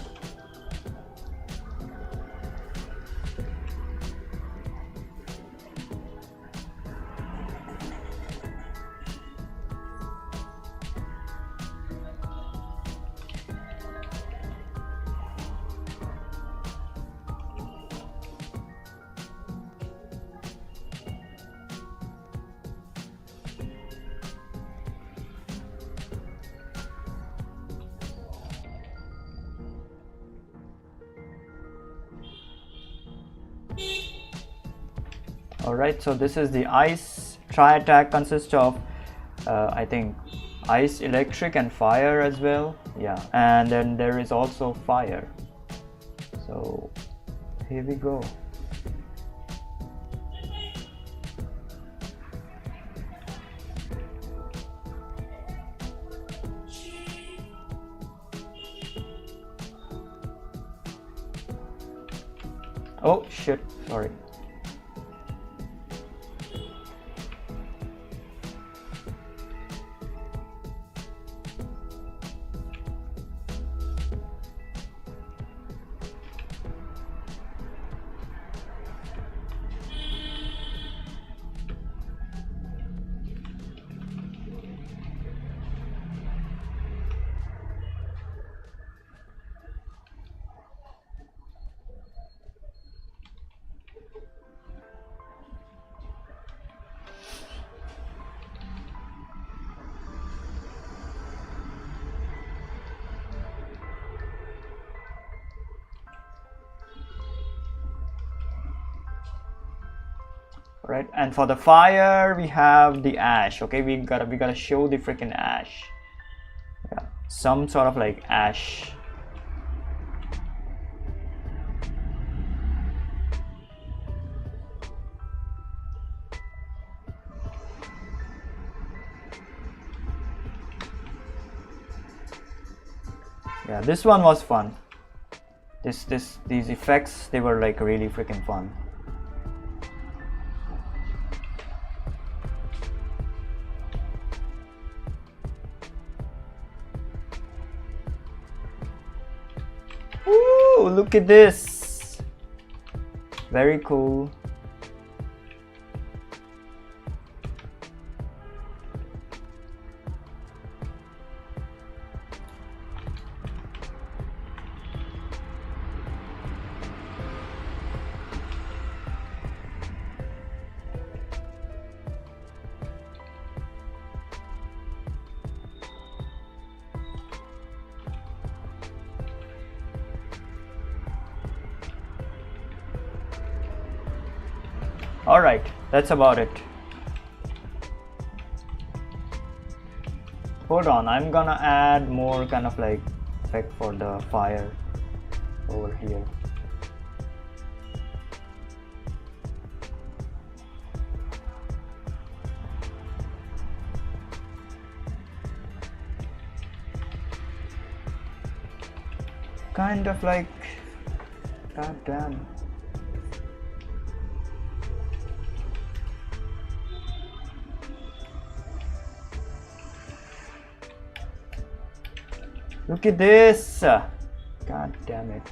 Alright, so this is the ice. Try attack consists of I think ice, electric and fire as well. Yeah, and then there is also fire. So here we go. Oh shit, sorry. Right, and for the fire we have the ash. Okay, we gotta show the freaking ash. Yeah, some sort of like ash. Yeah, this one was fun. These effects, they were like really freaking fun. Ooh, look at this. Very cool. All right, that's about it. Hold on, I'm gonna add more kind of like effect for the fire over here. Kind of like, god damn. Look at this. God damn it.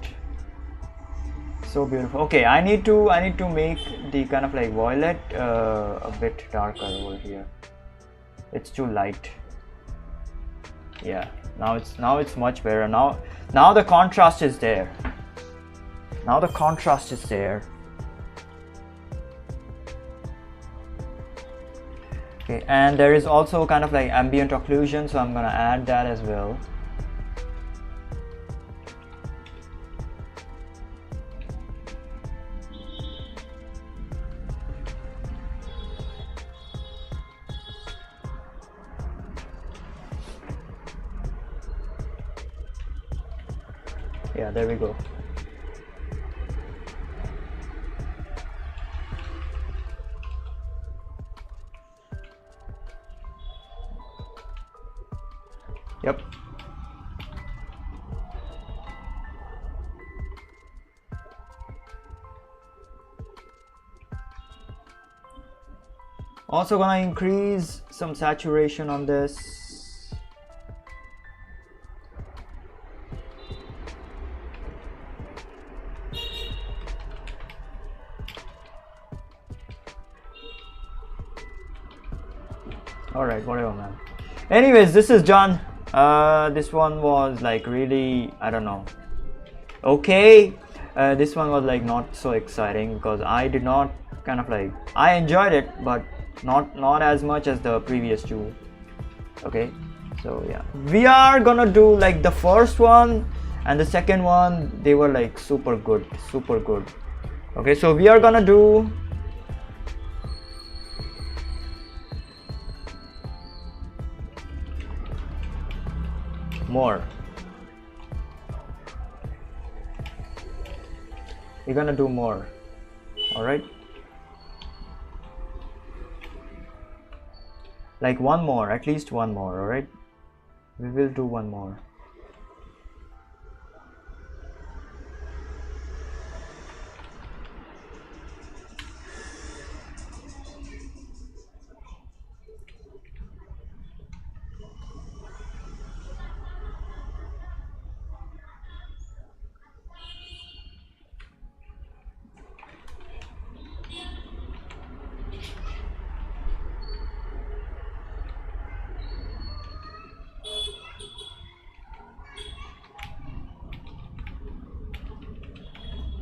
So beautiful. Okay, I need to make the kind of like violet a bit darker over here. It's too light. Yeah, now it's much better. Now the contrast is there. Now the contrast is there. Okay, and there is also kind of like ambient occlusion, so I'm gonna add that as well. Yeah, there we go. Yep. Also gonna increase some saturation on this. Alright, whatever, man. Anyways, this is done. This one was like really, I don't know. Okay, this one was like not so exciting because I did not kind of like, I enjoyed it, but not as much as the previous two. Okay, so yeah, we are gonna do like the first one and the second one. They were like super good. Okay, so we are gonna do more. We're gonna do more. All right, like one more, at least one more. All right, we will do one more.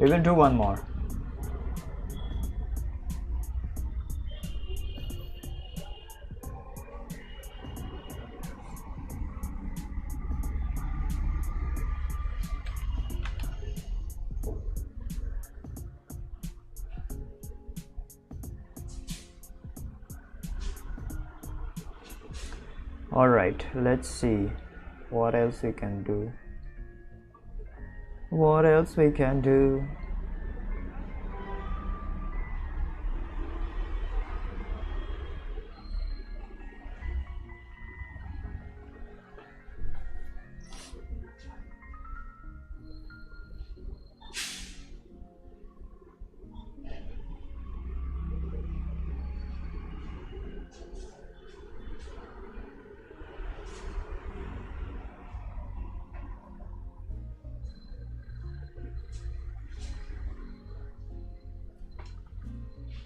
We will do one more. All right, let's see what else we can do. What else we can do?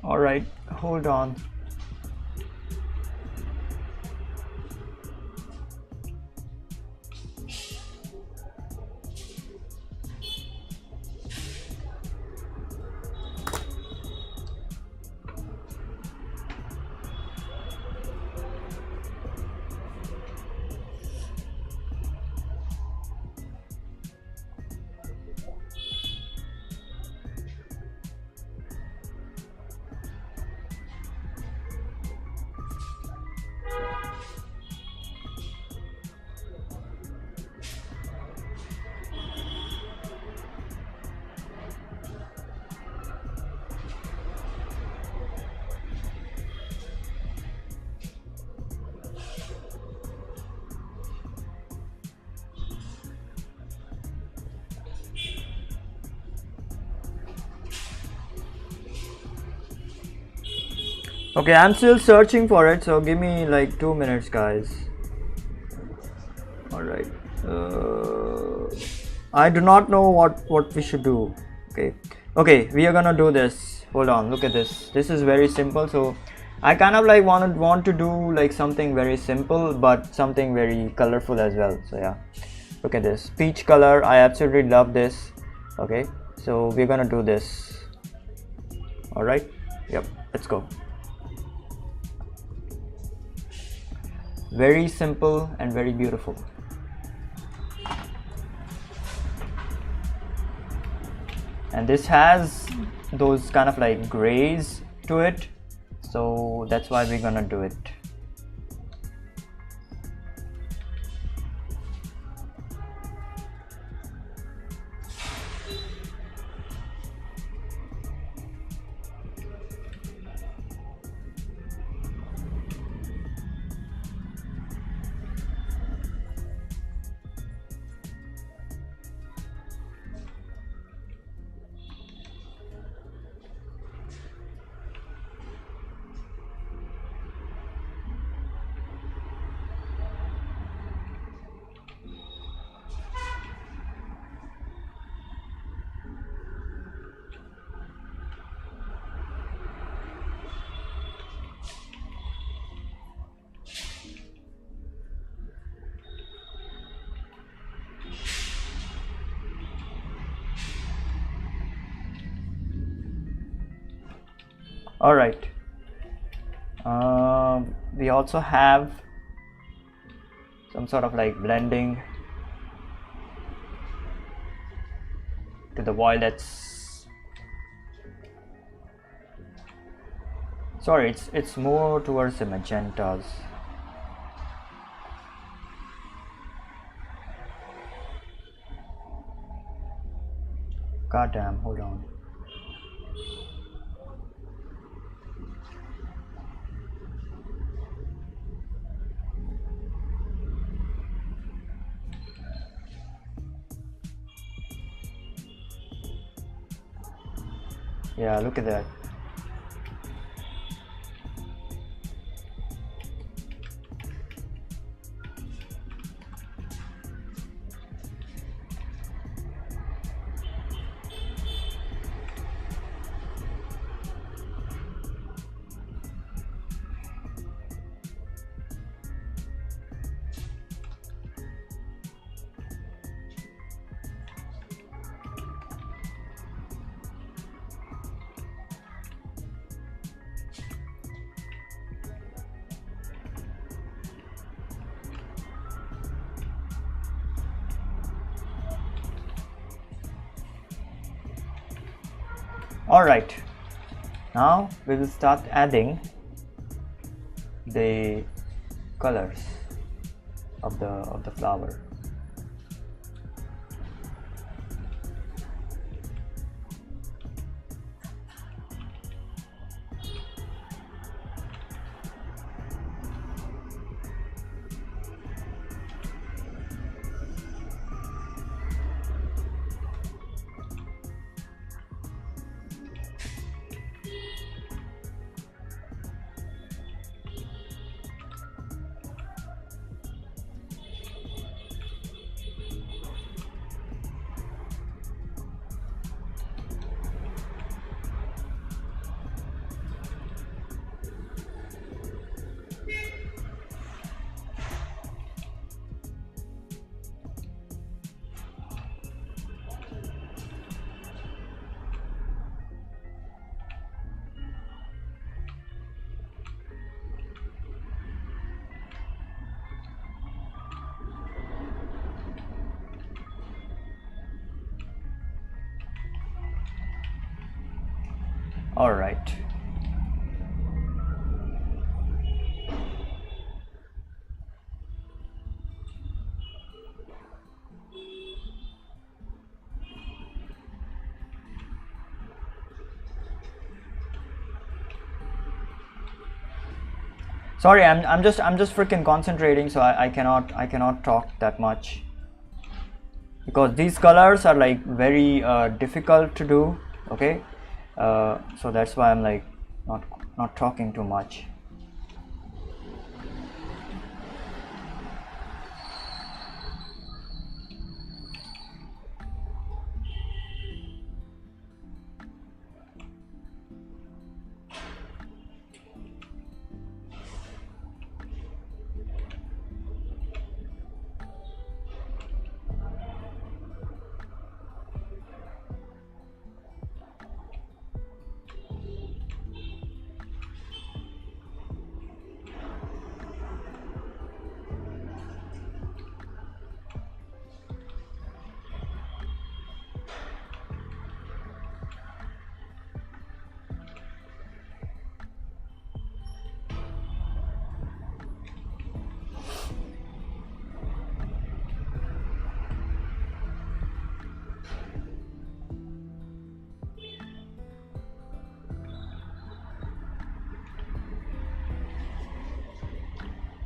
All right, hold on. Okay, I'm still searching for it, so give me like 2 minutes, guys. All right. I do not know what we should do. Okay, we are gonna do this. Hold on, look at this. This is very simple. So I kind of like want to do like something very simple, but something very colorful as well. So yeah, look at this peach color. I absolutely love this. Okay, so we're gonna do this. All right. Yep. Let's go. Very simple and very beautiful. And this has those kind of like grays to it, so that's why we're gonna do it. All right. We also have some sort of like blending to the violets. Sorry, it's more towards the magentas. God damn, hold on. Yeah, look at that. Alright, now we will start adding the colors of the flower. All right. Sorry, I'm just freaking concentrating, so I cannot talk that much because these colors are like very difficult to do. Okay, so that's why I'm like not talking too much.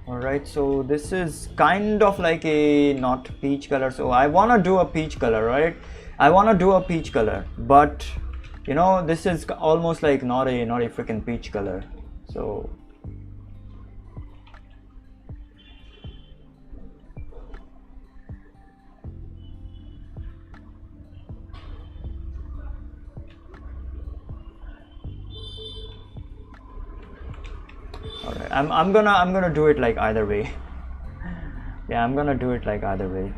Alright, so this is kind of like a not peach color, so I want to do a peach color, right? I want to do a peach color, but you know, this is almost like not a freaking peach color. So alright, I'm gonna do it like either way. Yeah, I'm gonna do it like either way.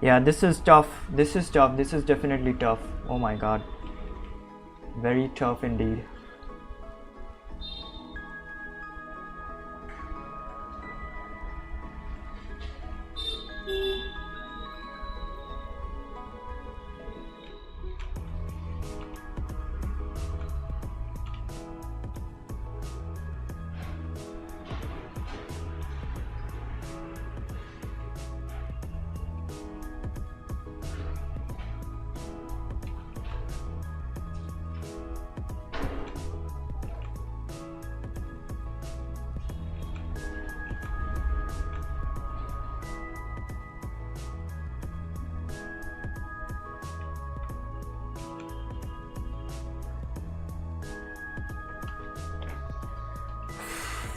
Yeah, this is tough. This is tough. This is definitely tough. Oh my god. Very tough indeed.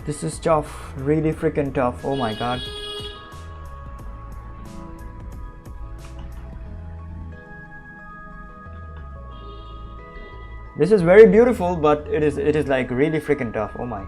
This is tough, really freaking tough. Oh my god. This is very beautiful, but it is like really freaking tough. Oh my.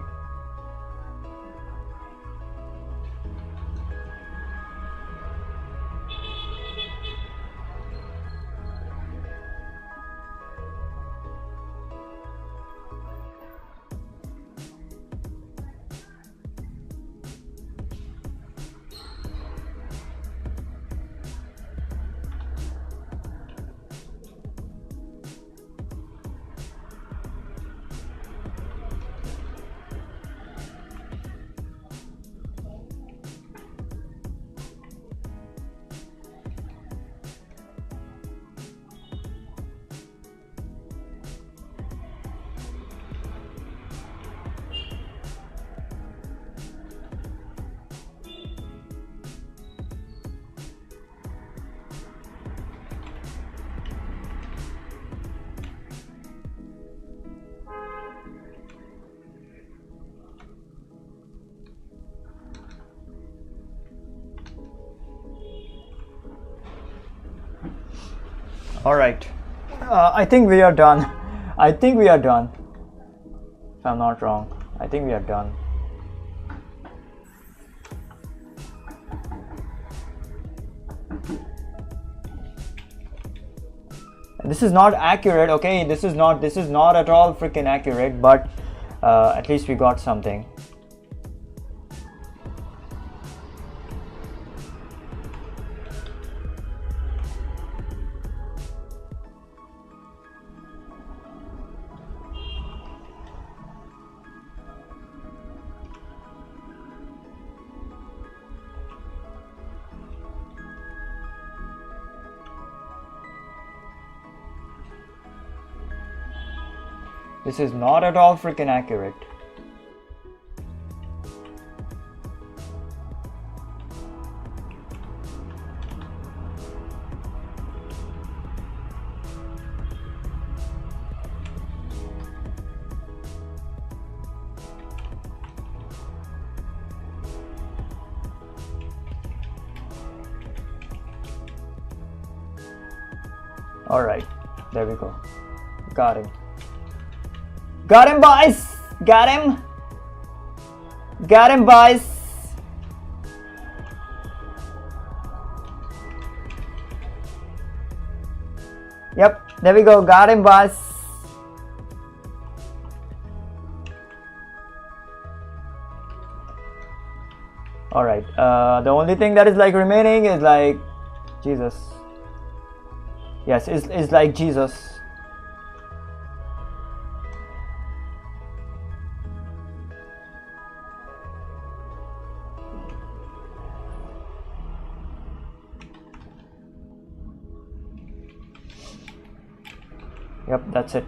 All right, I think we are done. I think we are done. If I'm not wrong, I think we are done. This is not accurate, okay? This is not at all freaking accurate, but at least we got something. This is not at all freaking accurate. All right, there we go. Got him. Got him, boys! Got him! Got him, boys! Yep, there we go. Got him, boys! Alright, the only thing that is like remaining is like Jesus. Yes, it's like Jesus. Yep, that's it.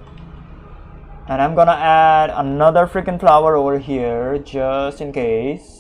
And I'm gonna add another freaking flower over here just in case.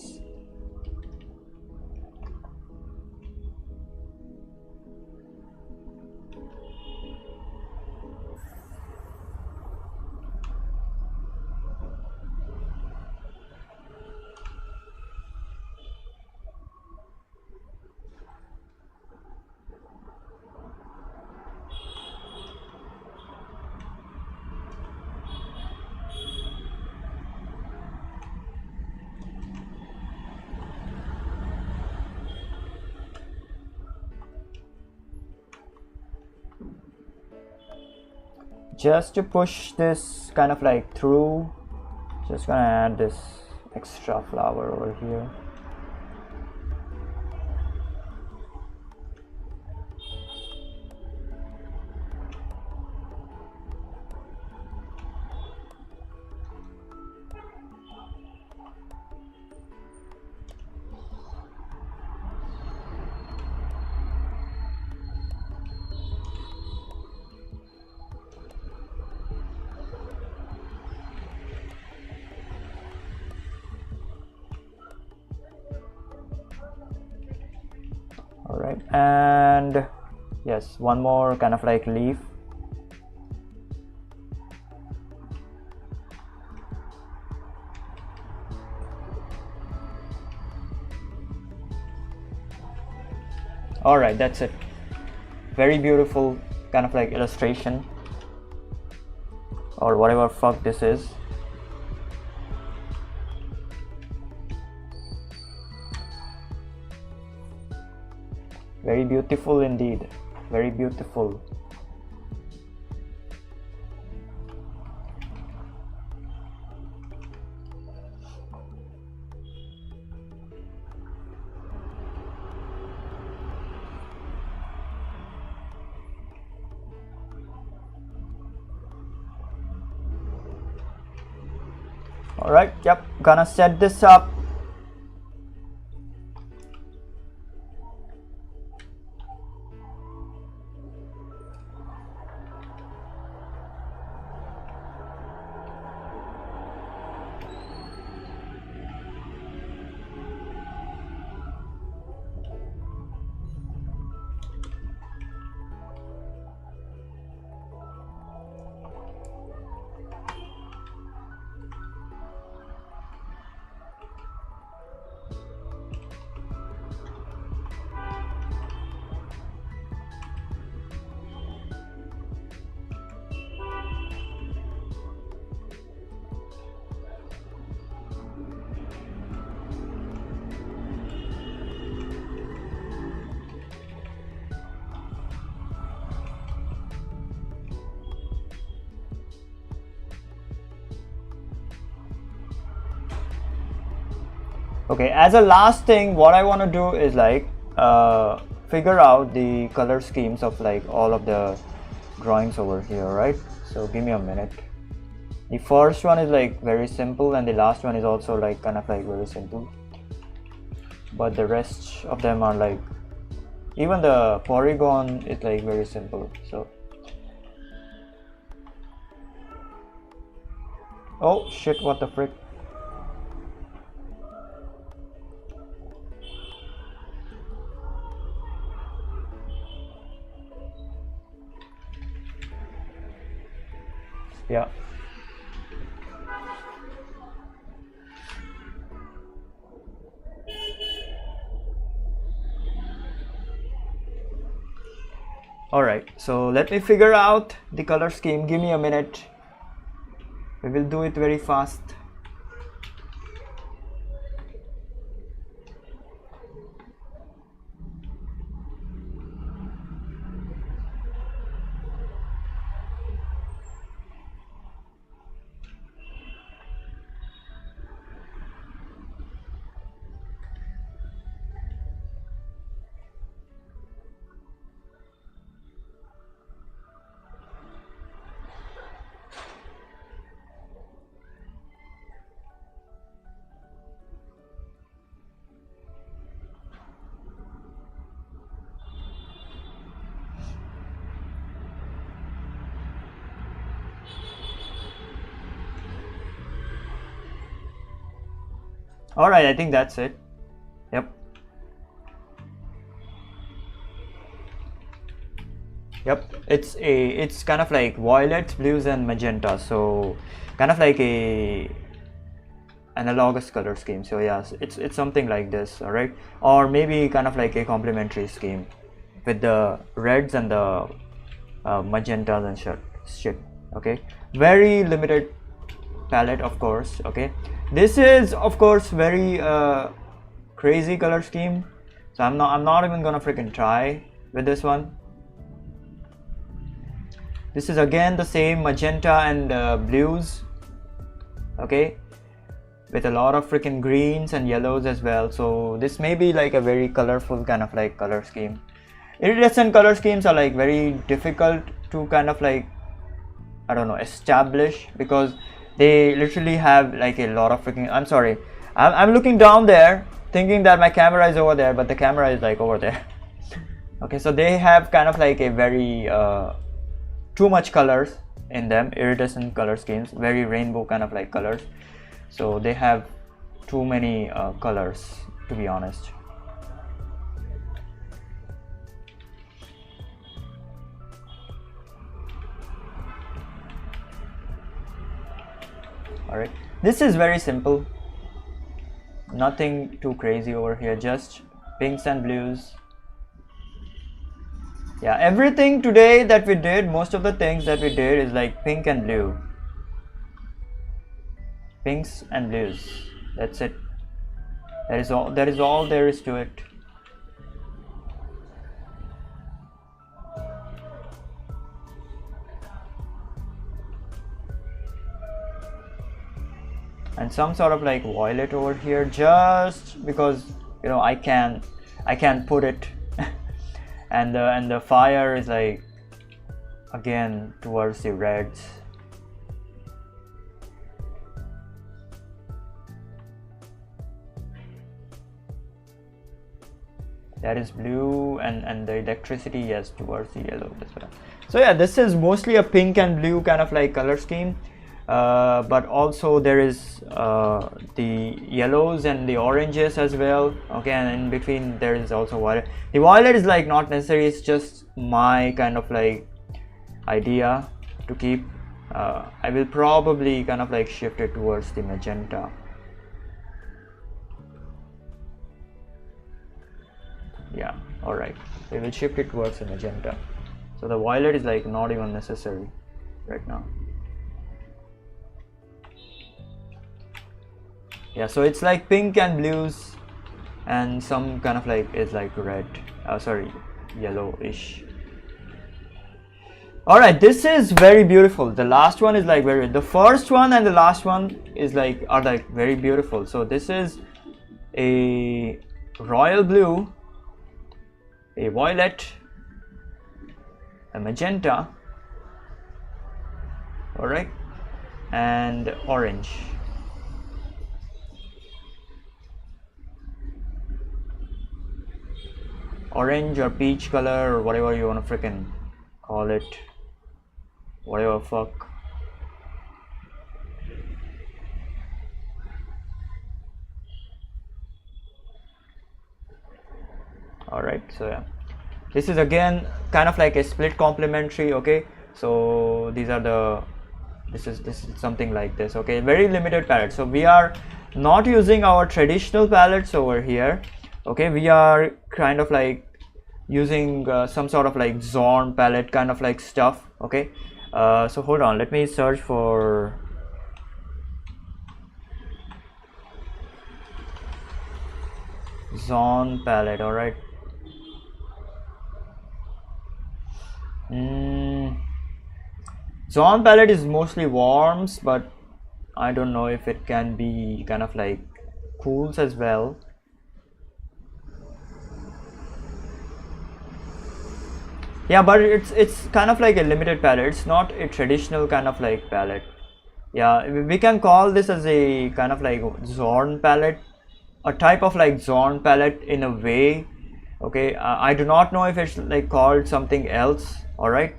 just to push this kind of like through, just gonna add this extra flower over here. All right, and yes, one more kind of like leaf. All right, that's it. Very beautiful kind of like illustration or whatever fuck this is. Very beautiful indeed. Very beautiful. All right, yep, gonna set this up. Okay, as a last thing, what I want to do is like figure out the color schemes of like all of the drawings over here, right? So give me a minute. The first one is like very simple, and the last one is also like kind of like very simple, but the rest of them are like, even the polygon is like very simple. So oh shit, what the frick. Yeah. All right, so let me figure out the color scheme. Give me a minute. We will do it very fast. All right, I think that's it. Yep. Yep, it's kind of like violets, blues, and magenta. So kind of like a analogous color scheme. So yes, it's something like this. All right, or maybe kind of like a complementary scheme with the reds and the magentas and shit. Okay, very limited palette, of course. Okay, this is of course very crazy color scheme, so I'm not even gonna freaking try with this one. This is again the same magenta and blues, okay, with a lot of freaking greens and yellows as well. So this may be like a very colorful kind of like color scheme. Iridescent color schemes are like very difficult to kind of like, I don't know, establish, because they literally have like a lot of freaking, I'm sorry, I'm looking down there thinking that my camera is over there, but the camera is like over there. Okay, so they have kind of like a very too much colors in them, iridescent color schemes, very rainbow kind of like colors. So they have too many colors, to be honest. Alright, this is very simple, nothing too crazy over here, just pinks and blues. Yeah, everything today that we did, most of the things that we did is like pink and blue. Pinks and blues, that's it. That is all there is to it. And some sort of like violet over here, just because, you know, I can put it. and the fire is like again towards the reds. That is blue, and the electricity, yes, towards the yellow as well. So yeah, this is mostly a pink and blue kind of like color scheme. But also there is the yellows and the oranges as well, okay, and in between there is also violet. The violet is like not necessary, it's just my kind of like idea to keep. I will probably kind of like shift it towards the magenta. Yeah, all right, we will shift it towards the magenta. So the violet is like not even necessary right now. Yeah, so it's like pink and blues, and some kind of like is like red, sorry, yellowish. All right, this is very beautiful. The last one is like very, the first one and the last one is like are like very beautiful. So this is a royal blue, a violet, a magenta, all right, and orange. Orange or peach color or whatever you want to freaking call it, whatever fuck. All right, so yeah, this is again kind of like a split complementary, okay. So these are the, this is something like this, okay, very limited palette. So we are not using our traditional palettes over here, okay. We are kind of like using some sort of like Zorn palette kind of like stuff, okay. So hold on, let me search for Zorn palette. All right, Zorn palette is mostly warms, but I don't know if it can be kind of like cools as well. Yeah, but it's kind of like a limited palette, it's not a traditional kind of like palette. Yeah, we can call this as a kind of like Zorn palette, a type of like Zorn palette in a way, okay. I do not know if it's like called something else, all right,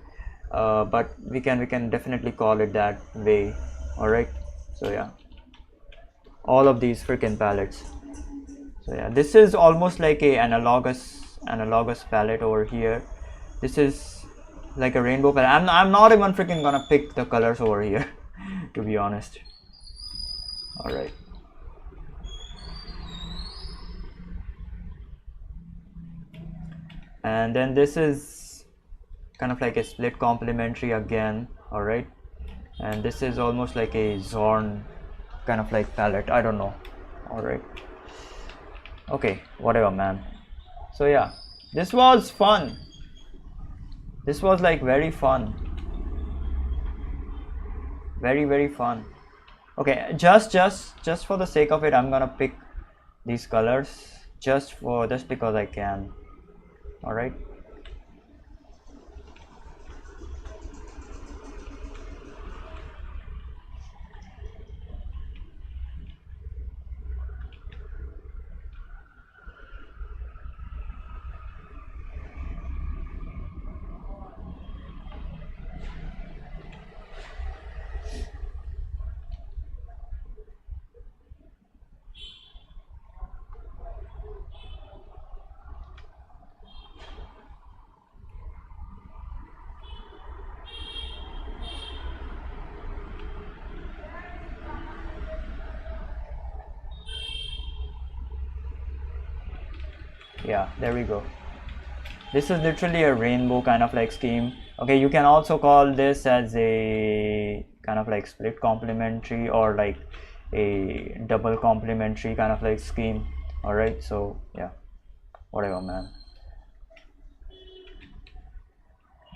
but we can definitely call it that way, all right. So yeah, all of these freaking palettes. So yeah, this is almost like a analogous palette over here. This is like a rainbow palette. I'm not even freaking gonna pick the colors over here to be honest. All right, and then this is kind of like a split complementary again, all right, and this is almost like a Zorn kind of like palette, I don't know. All right, okay, whatever, man. So yeah, this was fun. This was like very fun. very fun. Okay, just for the sake of it, I'm gonna pick these colors just because I can. All right. Yeah, there we go. This is literally a rainbow kind of like scheme. Okay, you can also call this as a kind of like split complementary or like a double complementary kind of like scheme. All right, so yeah, whatever, man.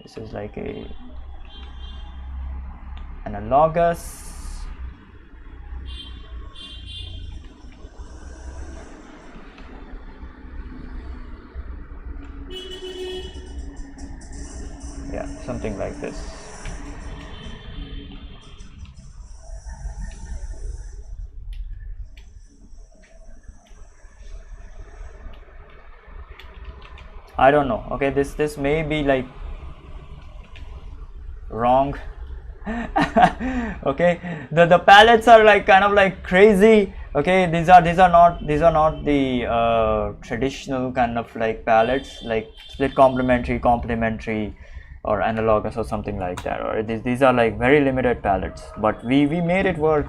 This is like a analogous. Yeah, something like this. I don't know. Okay, this may be like wrong. Okay, the palettes are like kind of like crazy. Okay, these are not the traditional kind of like palettes, like split complementary or analogous or something like that, or these are like very limited palettes, but we made it work.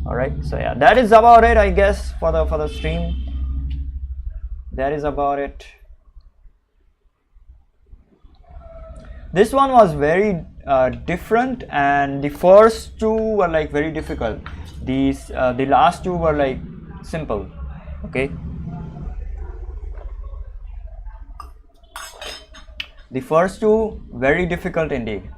All right, so yeah, that is about it, I guess, for the stream. That is about it. This one was very different, and the first two were like very difficult. The last two were like simple. Okay, the first two very difficult indeed,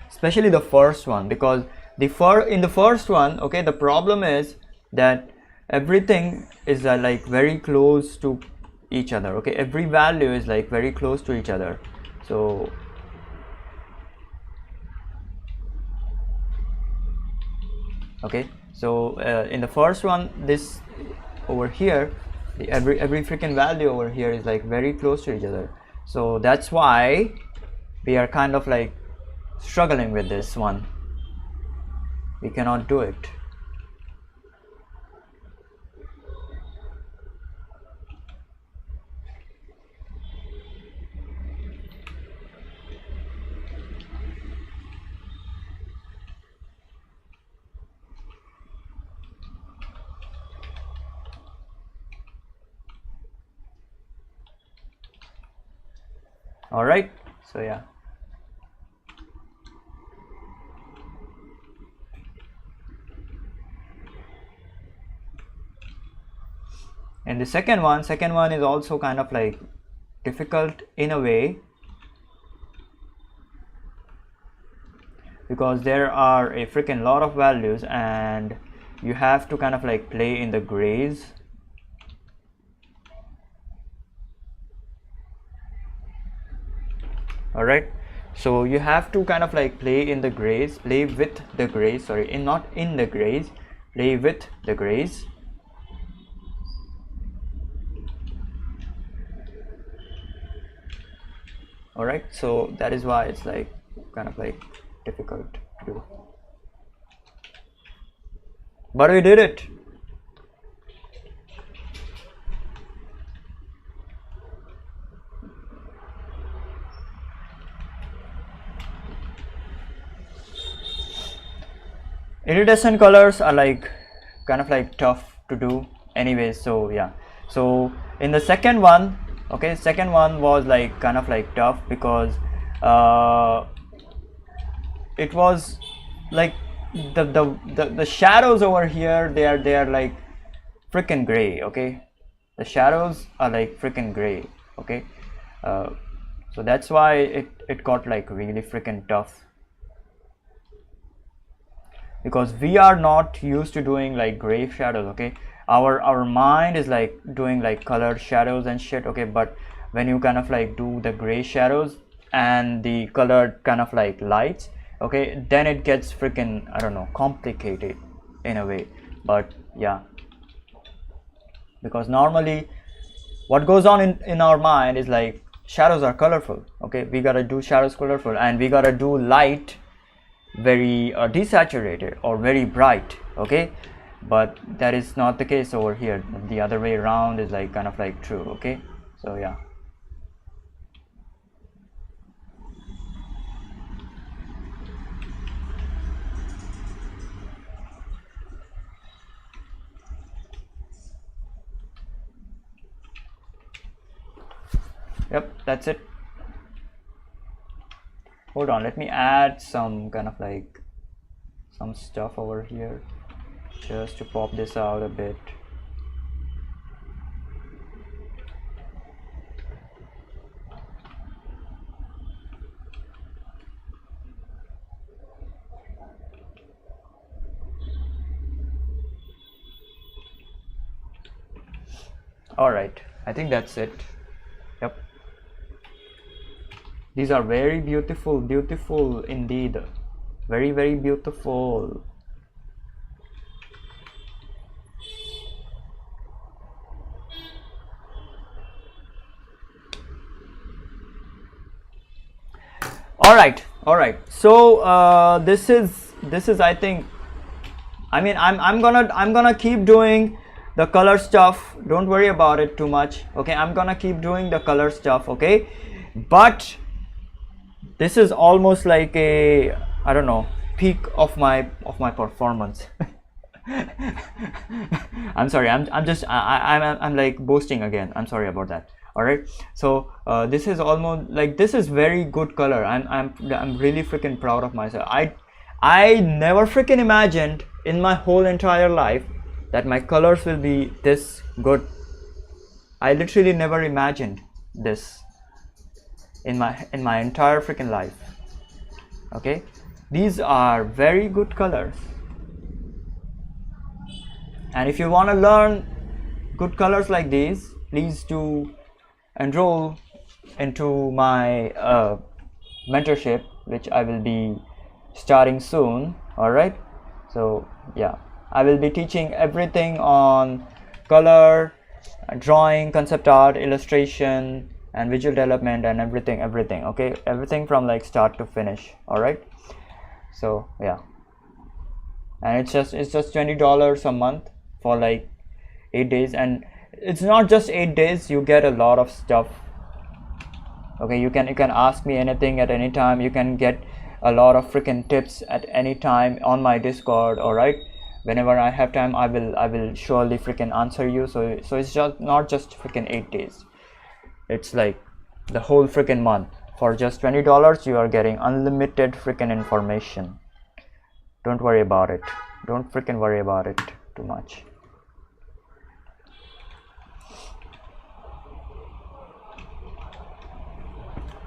especially the first one, because in the first one, okay, the problem is that everything is like very close to each other. Okay, every value is like very close to each other. So okay, so in the first one, this over here, every freaking value over here is like very close to each other. So that's why we are kind of like struggling with this one. We cannot do it. All right, so yeah. And the second one is also kind of like difficult in a way, because there are a freaking lot of values and you have to kind of like play in the grays. All right, so you have to kind of like play with the grays, sorry, not in the grays, play with the grays. All right, so that is why it's like kind of like difficult to do, but we did it. Iridescent colors are like kind of like tough to do anyways, so yeah. So in the second one, okay, second one was like kind of like tough because it was like the shadows over here, they are like freaking gray. Okay, the shadows are like freaking gray. Okay, So that's why it got like really freaking tough, because we are not used to doing like gray shadows. Okay, our mind is like doing like colored shadows and shit. Okay, but when you kind of like do the gray shadows and the colored kind of like lights, okay, then it gets freaking, I don't know, complicated in a way. But yeah, because normally what goes on in our mind is like shadows are colorful. Okay, we gotta do shadows colorful, and we gotta do light very desaturated or very bright. Okay, but that is not the case over here. The other way around is like kind of like true. Okay, so yeah. Yep, that's it. Hold on, let me add some kind of like some stuff over here just to pop this out a bit. All right, I think that's it. Yep, these are very beautiful, beautiful indeed, very, very beautiful. All right, so this is I think, I mean, I'm gonna keep doing the color stuff. Don't worry about it too much. Okay, I'm gonna keep doing the color stuff. Okay, but this is almost like a, I don't know, peak of my performance. I'm sorry, I'm like boasting again. I'm sorry about that. All right, so this is almost like, this is very good color. I'm really freaking proud of myself. I never freaking imagined in my whole entire life that my colors will be this good. I literally never imagined this in my entire freaking life. Okay, these are very good colors, and if you want to learn good colors like these, please do enroll into my mentorship, which I will be starting soon. All right, so yeah, I will be teaching everything on color, drawing, concept art, illustration, and visual development, and everything. Okay, everything from like start to finish. All right, so yeah, and it's just $20 a month for like 8 days, and it's not just 8 days, you get a lot of stuff. Okay, you can ask me anything at any time. You can get a lot of freaking tips at any time on my Discord. All right, whenever I have time, I will surely freaking answer you. So it's just not just freaking 8 days, it's like the whole freaking month. For just $20 you are getting unlimited freaking information. Don't worry about it, don't freaking worry about it too much.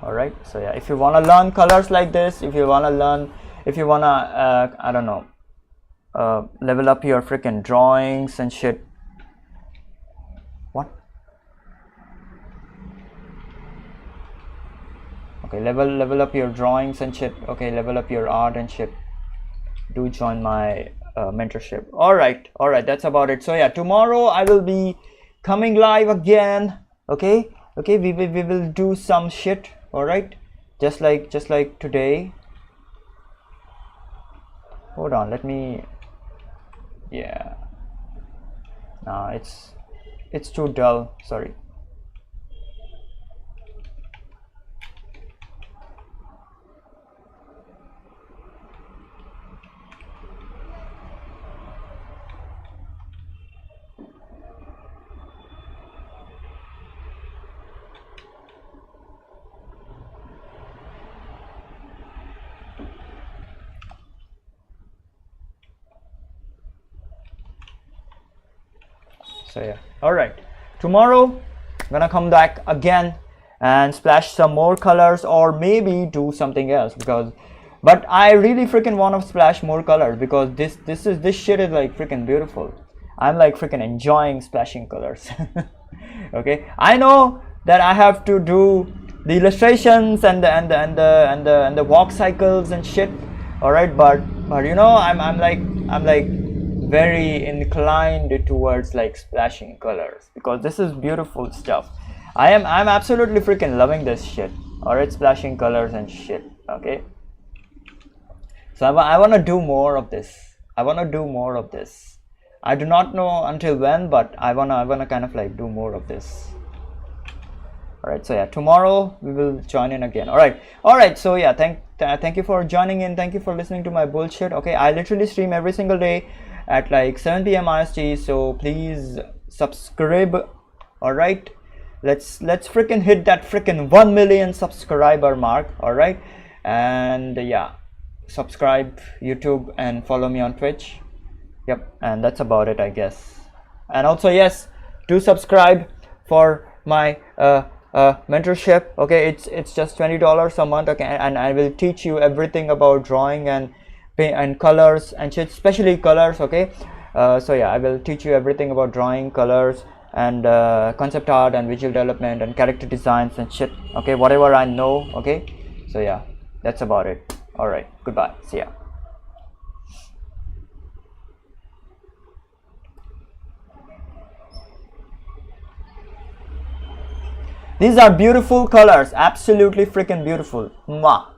All right, so yeah, if you want to learn colors like this, if you want to I don't know, level up your freaking drawings and shit. What? Okay, level up your drawings and shit. Okay, level up your art and shit. Do join my mentorship. All right, that's about it. So yeah, tomorrow I will be coming live again. Okay, we will do some shit. All right, just like today. Hold on, let me, yeah, no, it's too dull, sorry. So yeah, all right, tomorrow I'm gonna come back again and splash some more colors, or maybe do something else, because but I really freaking want to splash more colors, because this shit is like freaking beautiful. I'm like freaking enjoying splashing colors. Okay, I know that I have to do the illustrations and the walk cycles and shit. All right, but you know, I'm like very inclined towards like splashing colors, because this is beautiful stuff. I'm absolutely freaking loving this shit. All right, splashing colors and shit. Okay, so I want to do more of this. I want to do more of this. I do not know until when, but I wanna kind of like do more of this. All right, so yeah, tomorrow we will join in again. All right, so yeah, thank you for joining in. Thank you for listening to my bullshit. Okay, I literally stream every single day at like 7 p.m. IST, so please subscribe. All right, let's freaking hit that freaking 1 million subscriber mark. All right, and yeah, subscribe YouTube and follow me on Twitch. Yep, and that's about it, I guess. And also, yes, do subscribe for my mentorship. Okay, it's just $20 a month. Okay, and I will teach you everything about drawing and paint and colors and shit, especially colors. Okay, so yeah, I will teach you everything about drawing, colors, and concept art and visual development and character designs and shit. Okay, whatever I know. Okay, so yeah, that's about it. All right, goodbye, see ya. These are beautiful colors, absolutely freaking beautiful. Mwah.